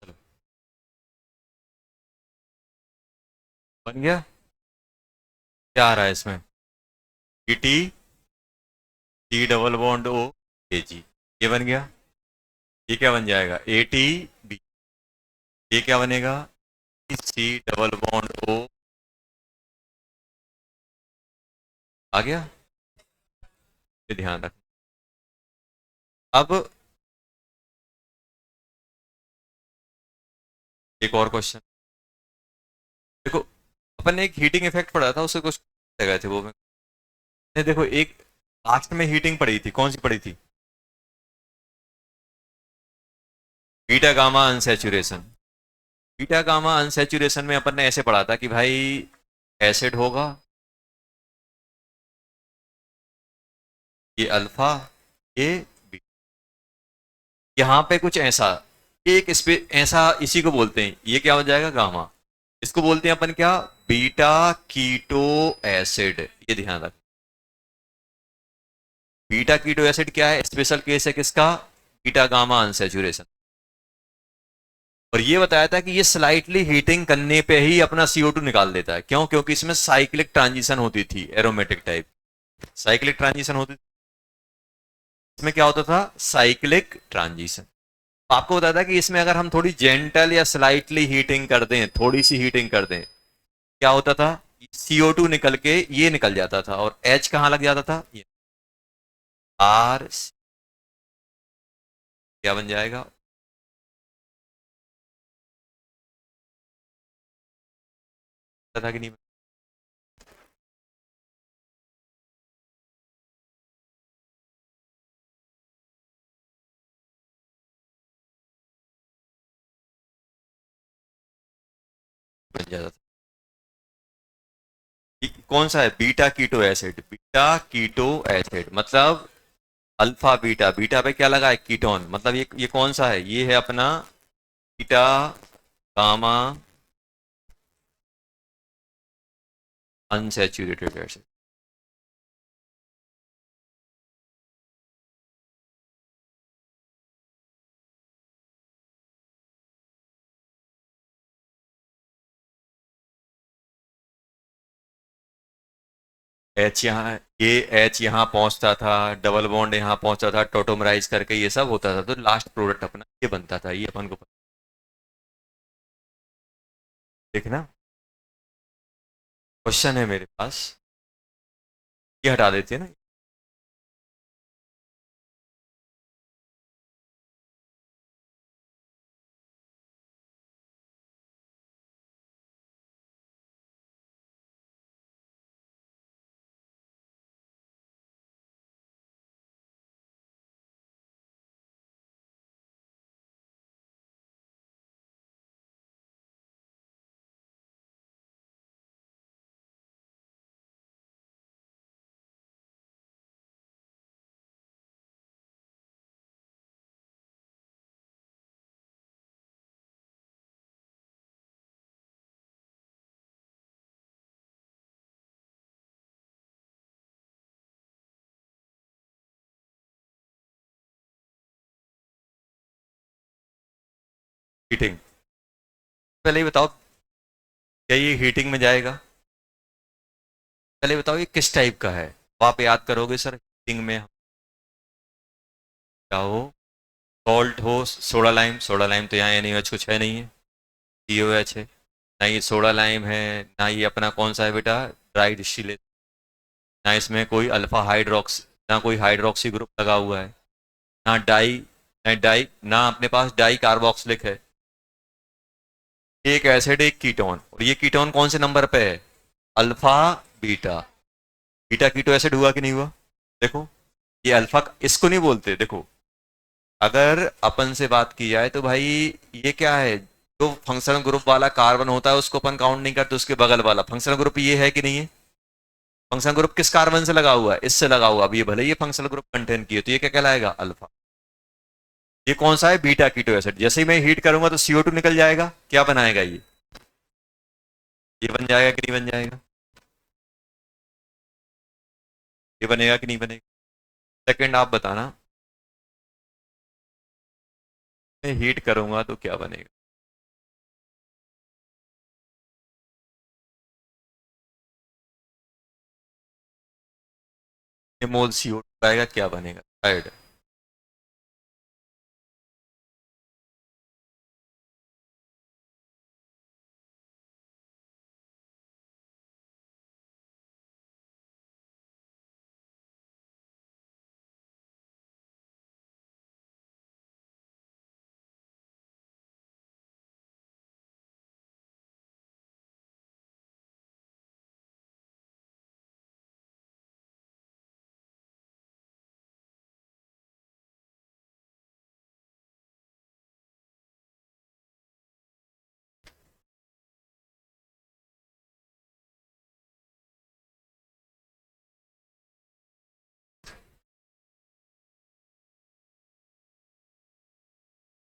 चलो, बन गया। क्या आ रहा है इसमें? T T double bond O A G, ये बन गया। ये क्या बन जाएगा? A T B. ये क्या बनेगा? सी डबल बॉन्ड ओ। आ गया। ये ध्यान रख। अब एक और क्वेश्चन देखो। अपन ने एक हीटिंग इफेक्ट पढ़ा था, उससे कुछ गए थे वो में। देखो एक लास्ट में हीटिंग पड़ी थी, कौन सी पड़ी थी? Beta gamma unsaturation. Beta gamma unsaturation में अपन ने ऐसे पढ़ा था कि भाई एसिड होगा, ये अल्फा, ये बीटा। यहाँ पे कुछ ऐसा एक ऐसा, इसी को बोलते हैं, ये क्या हो जाएगा, गामा। इसको बोलते हैं अपन क्या, बीटा कीटो एसिड। ये ध्यान रख, बीटा कीटो एसिड क्या है, स्पेशल केस है किसका, बीटा गामा अनसैचुरेशन। और ये बताया था कि ये स्लाइटली हीटिंग करने पे ही अपना CO2 निकाल देता है। क्यों? क्योंकि इसमें साइक्लिक ट्रांजिशन होती थी, एरोमेटिक टाइप साइक्लिक ट्रांजिशन होती थी। इसमें क्या होता था, साइक्लिक ट्रांजिशन। आपको बताया था कि इसमें अगर हम थोड़ी जेंटल या स्लाइटली हीटिंग कर दें, थोड़ी सी हीटिंग कर दें, क्या होता था, CO2 निकल के ये निकल जाता था, और H कहाँ लग जाता था, ये R, क्या बन जाएगा, पता था कि नहीं, बन जाता था। कौन सा है, beta keto acid, beta keto acid मतलब अल्फा बीटा, बीटा पे क्या लगा है, कीटोन, मतलब ये कौन सा है, ये है अपना beta gamma unsaturated acid. H यहाँ, ये एच यहाँ पहुंचता था, डबल बॉन्ड यहाँ पहुंचता था, टोटोमराइज करके ये सब होता था, तो लास्ट प्रोडक्ट अपना ये बनता था, ये अपन को देखना। क्वेश्चन है मेरे पास, ये हटा देते हैं ना। हीटिंग, पहले ये बताओ, क्या ये हीटिंग में जाएगा, पहले बताओ ये किस टाइप का है। तो आप याद करोगे सर, हीटिंग में क्या हो, सॉल्ट हो, सोडा लाइम, सोडा लाइम तो यहाँ NaOH कुछ है नहीं है, COH है, ना ये सोडा लाइम है, ना ये अपना कौन सा है बेटा, ड्राई डिस्टिलेट, ना इसमें कोई अल्फा हाइड्रोक्स, ना कोई हाइड्रोक्सी ग्रुप लगा हुआ है, ना डाई, ना डाई, ना अपने पास डाई कार्बोक्सिलिक है। एक एसिड एक कीटोन, और ये कीटोन कौन से नंबर पे है, alpha beta, beta keto acid हुआ कि नहीं हुआ, देखो, ये अल्फा, इसको नहीं बोलते, देखो, अगर अपन से बात की जाए तो भाई, ये क्या है, जो फंक्शनल ग्रुप वाला कार्बन होता है उसको अपन काउंट नहीं करते, उसके बगल वाला फंक्शनल ग्रुप ये है कि नहीं है, फंक्शनल ग्रुप किस कार्बन से लगा हुआ है, इससे लगा हुआ, अब ये भले ये फंक्शनल ग्रुप कंटेन किए, तो ये क्या कहलाएगा, अल्फा। ये कौन सा है, बीटा कीटो एसिड। जैसे ही मैं हीट करूंगा तो CO2 निकल जाएगा, क्या बनाएगा ये बन जाएगा कि नहीं बन जाएगा, ये बनेगा कि नहीं बनेगा, सेकंड आप बताना, मैं हीट करूंगा तो क्या बनेगा, ये मोल CO2 आएगा, क्या बनेगा, थर्ड।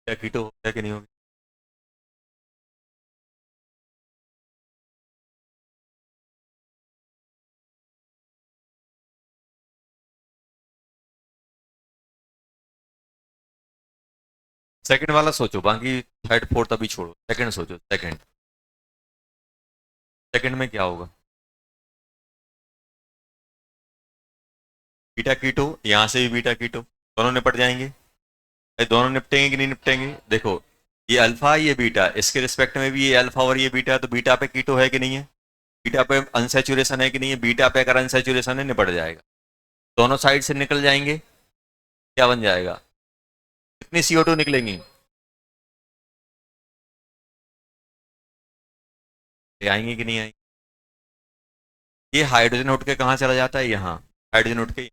क्या कीटो हो गया कि नहीं हो गया? सेकंड वाला सोचो, बाकी थर्ड फोर्थ अभी छोड़ो, सेकंड सोचो, सेकंड। सेकंड में क्या होगा? बीटा कीटो, यहां से भी बीटा कीटो, दोनों निपट जाएंगे। भाई दोनों निपटेंगे कि नहीं निपटेंगे? देखो, ये अल्फा ये बीटा, इसके रिस्पेक्ट में भी ये अल्फा और ये बीटा, तो बीटा पे कीटो है कि नहीं है? बीटा पे अनसेचुरेशन है कि नहीं है? बीटा पे अगर अनसेचुरेशन है, निपट जाएगा, दोनों साइड से निकल जाएंगे। क्या बन जाएगा? कितनी CO2 निकलेंगी? ये आएंगे कि नहीं आएंगे? ये हाइड्रोजन उठ के कहाँ चला जाता है? यहाँ। हाइड्रोजन उठ के,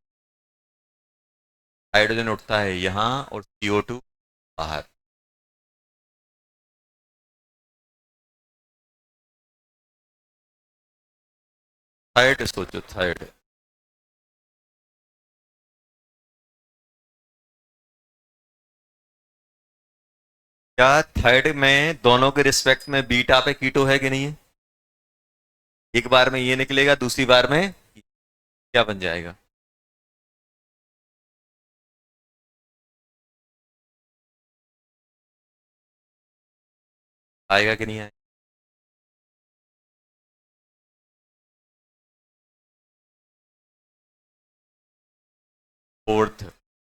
हाइड्रोजन उठता है यहाँ और CO2 बाहर। थर्ड सोचो, थर्ड। क्या थर्ड में दोनों के रिस्पेक्ट में बीटा पे कीटो है कि नहीं है? एक बार में ये निकलेगा, दूसरी बार में क्या बन जाएगा? आएगा कि नहीं आएगा? फोर्थ,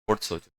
फोर्थ सोचो।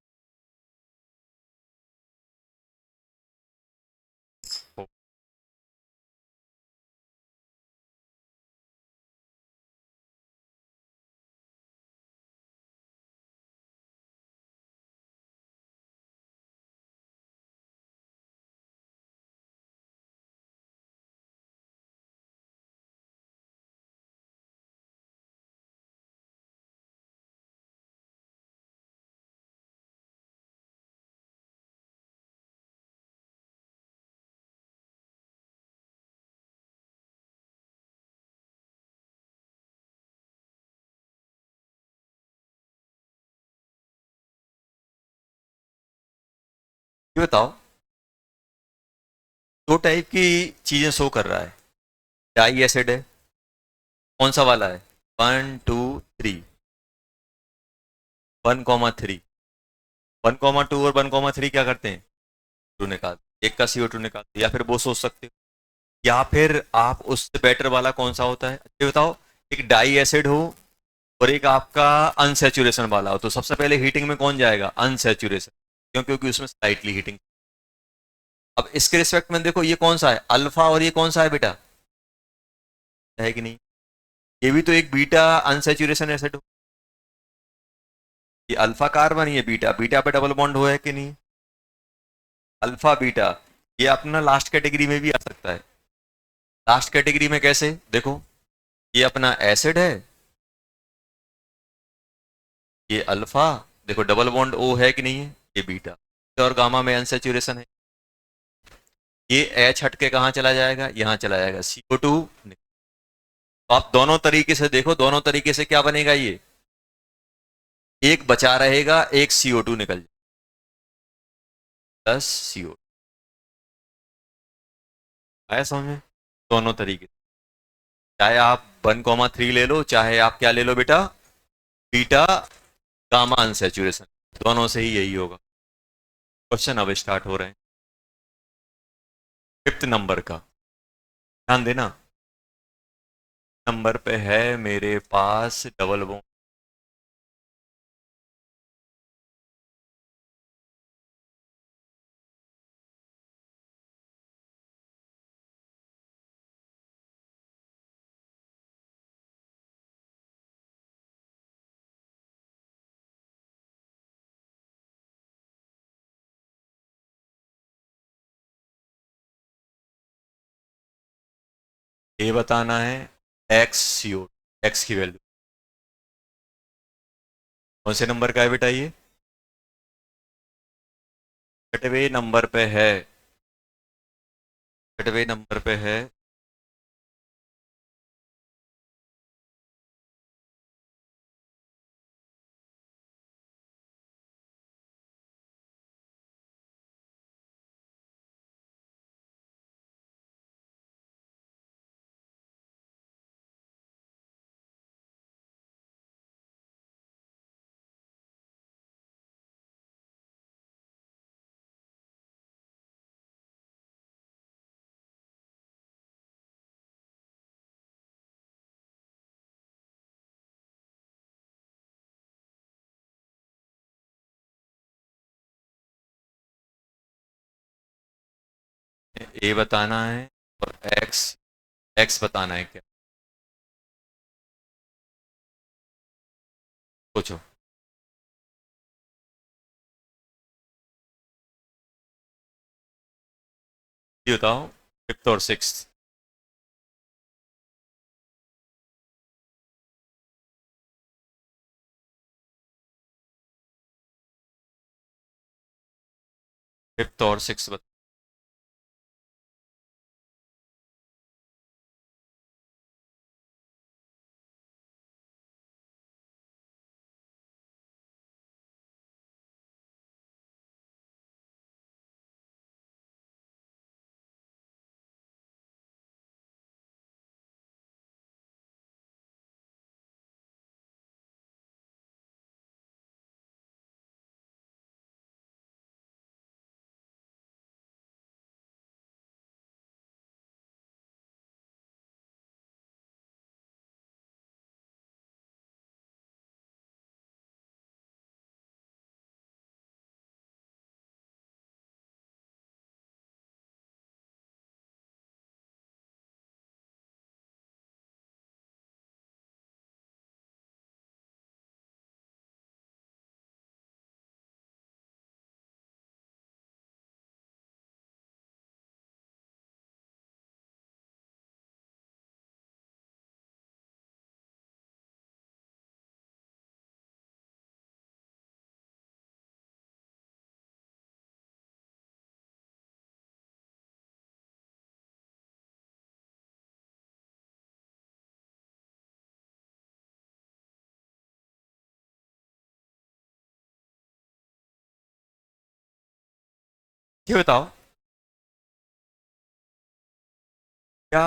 ये बताओ, दो टाइप की चीजें शो कर रहा है। डाई एसिड है, कौन सा वाला है? 1 2 3, 1 3, 1 2 और 1 3 क्या करते हैं? टू निकाल, एक का CO2 निकाल, या फिर वो सोच सकते हो, या फिर आप उससे बेटर वाला कौन सा होता है? ये बताओ, एक डाई एसिड हो और एक आपका अनसेचुरेशन वाला हो, तो सबसे पहले हीटिंग में कौन जाएगा? अनसेचुरेशन। क्यों? क्योंकि उसमें स्लाइटली हीटिंग। अब इसके रिस्पेक्ट में देखो, ये कौन सा है? अल्फा, और ये कौन सा है बेटा? है कि नहीं? ये भी तो एक बीटा अनसेचुरेशन एसिड हो। ये अल्फा कार्बन, ये बीटा, बीटा पे डबल बॉन्ड हुआ है कि नहीं? अल्फा बीटा, ये अपना लास्ट कैटेगरी में भी आ सकता है। लास्ट कैटेगरी में कैसे? देखो, ये अपना एसिड है, ये अल्फा, देखो डबल बॉन्ड ओ है कि नहीं है? ये बीटा, और गामा में अनसेचुरेशन है। ये एच हट के कहाँ चला जाएगा? यहाँ चला जाएगा, CO2। तो आप दोनों तरीके से देखो, दोनों तरीके से क्या बनेगा? ये एक बचा रहेगा, एक CO2 निकल जाए, प्लस CO2। आया समझ में? दोनों तरीके, चाहे आप 1 3 ले लो, चाहे आप क्या ले लो बेटा, बीटा गामा अनसेचुरेशन, दोनों से ही यही होगा। क्वेश्चन अब स्टार्ट हो रहे हैं। फिफ्थ नंबर का ध्यान देना, नंबर पे है मेरे पास डबल बॉन्ड। ये बताना है XCO, एक्स की वैल्यू कौन से नंबर का है बेटा? ये छठवें नंबर पे है, छठवें नंबर पे है। ए बताना है और एक्स एक्स बताना है क्या? सोचो। ये बताओ, फिफ्थ और सिक्स। फिफ्थ और सिक्स बता। ये बताओ, क्या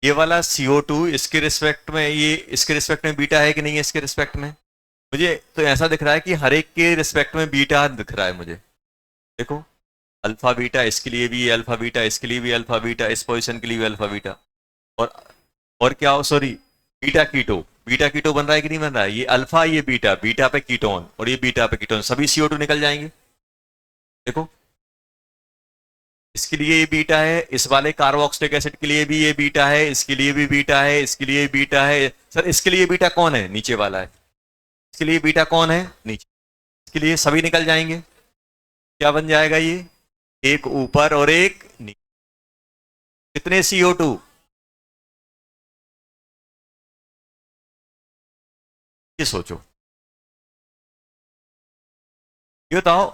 ये वाला CO2 इसके रिस्पेक्ट में, ये इसके रिस्पेक्ट में बीटा है कि नहीं है इसके रिस्पेक्ट में? मुझे तो ऐसा दिख रहा है कि हर एक के रिस्पेक्ट में बीटा दिख रहा है मुझे। देखो, अल्फा बीटा इसके लिए भी अल्फा बीटा, इसके लिए भी अल्फा बीटा, इस पोजीशन के लिए भी अल्फा बीटा। और और क्या हो, sorry, beta keto. Beta keto बन रहा है कि नहीं बन रहा है? ये अल्फा, ये बीटा, बीटा पे कीटोन और ये बीटा पे कीटोन, सभी CO2 निकल जाएंगे। देखो, इसके लिए ये बीटा है, इस वाले कार्बोक्सिलिक एसिड के लिए भी ये बीटा है, इसके लिए भी बीटा है, इसके लिए बीटा है। सर इसके लिए बीटा कौन है? नीचे वाला है। इसके लिए बीटा कौन है? नीचे। इसके लिए सभी निकल जाएंगे। क्या बन जाएगा ये? एक ऊपर और एक नीचे। कितने CO2? ये सोचो, ये बताओ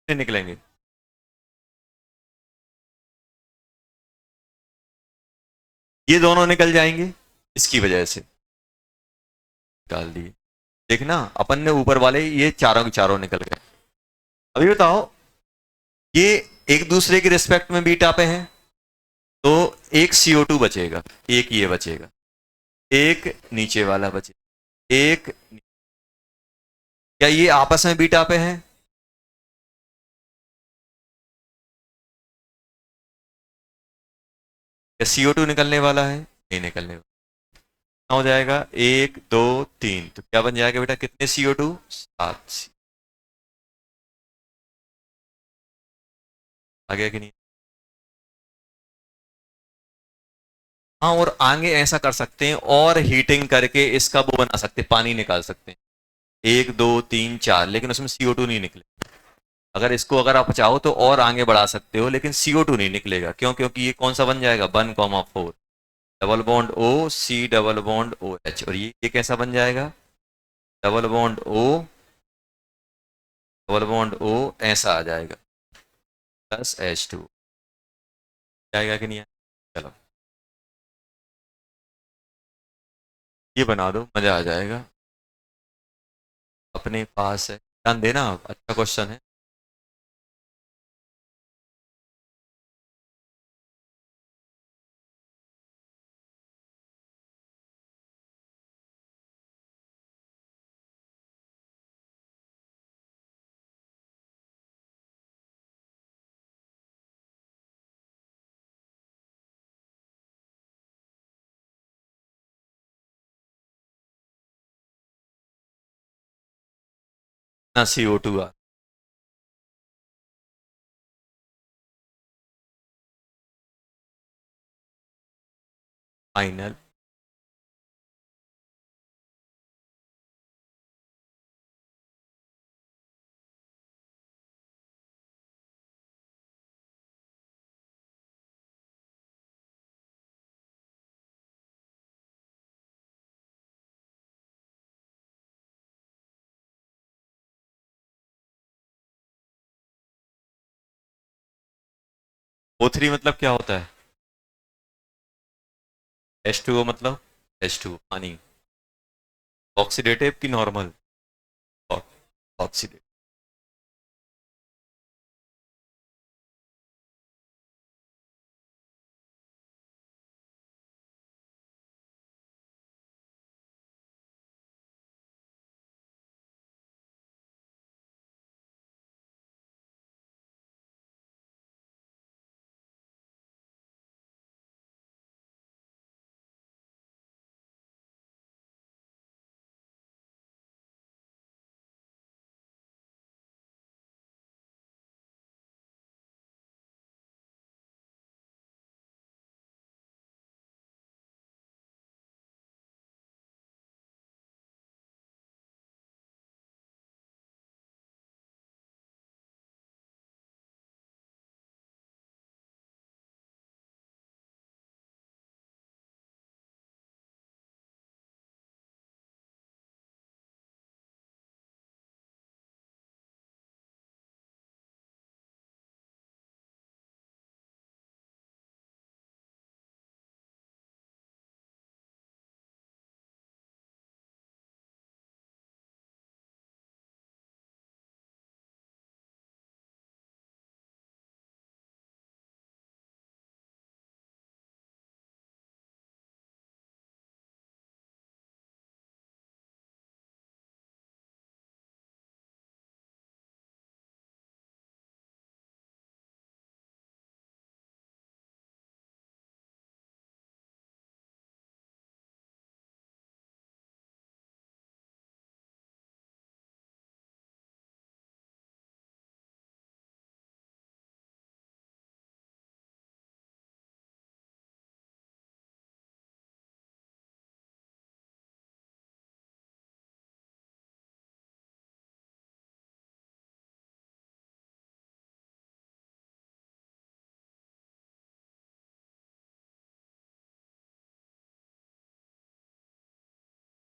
कितने निकलेंगे? ये दोनों निकल जाएंगे इसकी वजह से। डाल दिए। देखना, अपन ने ऊपर वाले ये चारों के चारों निकल गए। अभी बताओ, ये एक दूसरे के रिस्पेक्ट में बीटा पे हैं, तो एक CO2 बचेगा, एक ये बचेगा, एक नीचे वाला बचेगा, एक। क्या ये आपस में बीटा पे हैं? क्या CO2 निकलने वाला है? नहीं निकलने वाला। कितना हो जाएगा? एक, दो, तीन, तो क्या बन जाएगा बेटा? कितने CO2? 7। आ गया कि नहीं? हाँ, और आगे ऐसा कर सकते हैं, और हीटिंग करके इसका वो बना सकते हैं, पानी निकाल सकते हैं। एक, दो, तीन, चार, लेकिन उसमें CO2 नहीं निकले। अगर इसको अगर आप चाहो तो और आगे बढ़ा सकते हो, लेकिन CO2 नहीं निकलेगा। क्यों? क्योंकि ये कौन सा बन जाएगा? 1,4, double bond O, C double bond OH। और ये कैसा बन जाएगा? Double bond O, double bond O, ऐसा आ जाएगा, प्लस H2। आएगा कि नहीं आएगा? चलो, ये बना दो, मजा आ जाएगा। अपने पास है, ध्यान देना, अच्छा क्वेश्चन है। ना CO2 आ फाइनल। O3 मतलब क्या होता है? H2O मतलब H2 पानी। ऑक्सीडेटिव की नॉर्मल? ऑक्सीडेटिव।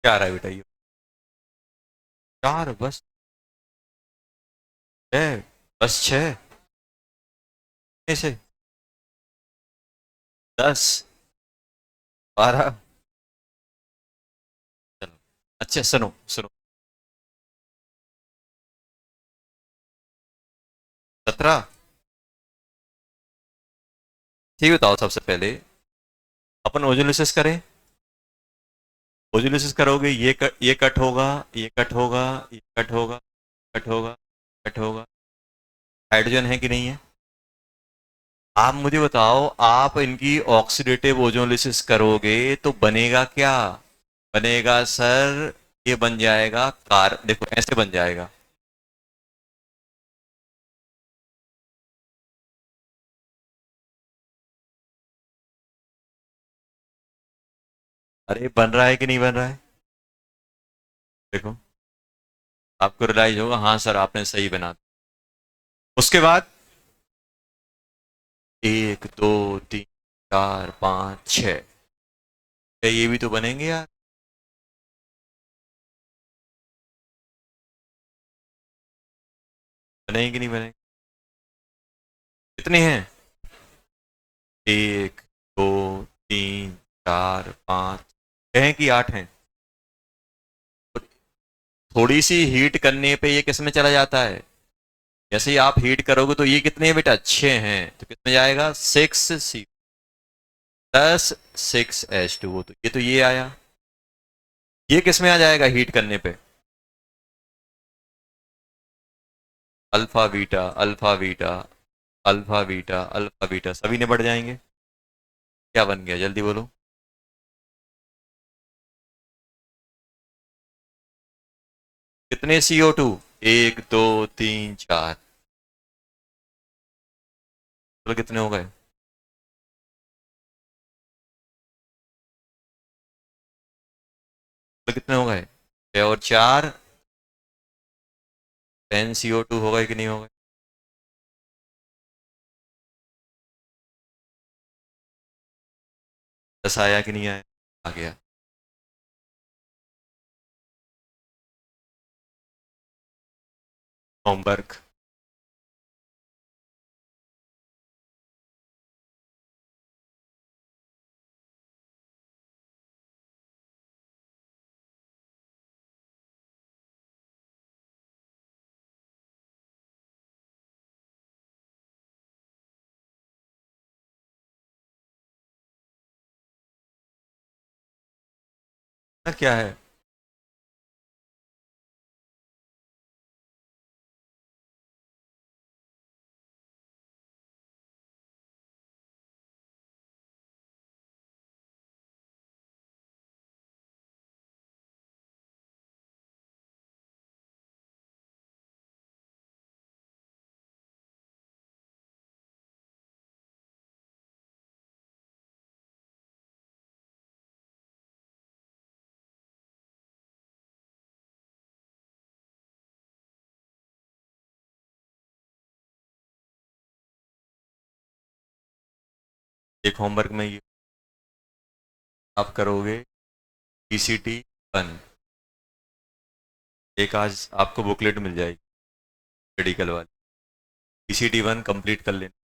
क्या आ रहा है बेटा ये? चार बस? छह? बस छह? में से 10? 12? चलो। अच्छा सुनो सुनो। 17? ठीक, बताओ सबसे पहले अपन ओजोलिसिस करें। ओजोलिसिस करोगे, ये कट होगा, ये कट होगा, ये कट होगा, कट होगा, कट होगा। हाइड्रोजन है कि नहीं है? आप मुझे बताओ, आप इनकी ऑक्सीडेटिव ओजोलिसिस करोगे तो बनेगा क्या? बनेगा सर, ये बन जाएगा कार, देखो ऐसे बन जाएगा। अरे बन रहा है कि नहीं बन रहा है? देखो, आपको रियलाइज होगा, हाँ सर आपने सही बना दिया। उसके बाद 1 2 3 4 5 6, ये भी तो बनेंगे यार। बनेंगे कि नहीं बनेंगे? कितने हैं? 1 2 3 4 5, कहें कि 8 हैं। थोड़ी सी हीट करने पे ये किस में चला जाता है? जैसे ही आप हीट करोगे तो ये कितने हैं बेटा? 6 हैं, तो कितने जाएगा? 6 C प्लस 6H2O, तो ये आया। ये किस में आ जाएगा हीट करने पे? Alpha beta, alpha beta, alpha beta, alpha beta, सभी ने बढ़ जाएंगे। क्या बन गया जल्दी बोलो? कितने CO2? 1 2 3 4, तो कितने हो गए? तो कितने हो गए? 6 और 4 10 CO2 होगा कि नहीं होगा? दस आया कि नहीं आया? आ गया। होमवर्क। ना क्या है? एक होमवर्क में ये आप करोगे PCT 1। एक आज आपको बुकलेट मिल जाएगी मेडिकल वाली। PCT 1 कंप्लीट कर लेना।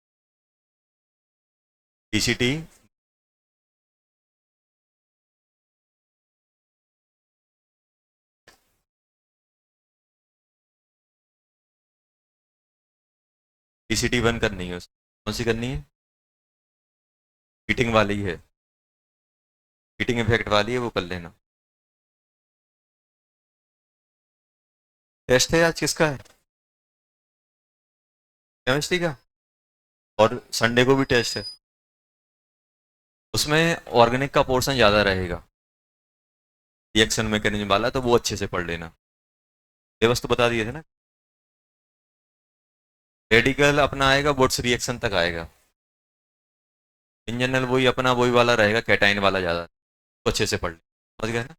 PCT PCT 1 करनी है, कौन सी करनी है? हीटिंग वाली है, हीटिंग इफेक्ट वाली है, वो कर लेना। टेस्ट है आज किसका है? केमिस्ट्री का। और संडे को भी टेस्ट है। उसमें ऑर्गेनिक का पोर्शन ज़्यादा रहेगा, रिएक्शन मैकेनिज्म वाला, तो वो अच्छे से पढ़ लेना। सिलेबस तो बता दिए थे ना। रेडिकल अपना आएगा वुड्स रिएक्शन तक आएगा। इन जनरल वही अपना वही वाला रहेगा, कैटाइन वाला ज़्यादा, तो अच्छे से पढ़ ले। समझ गए ना?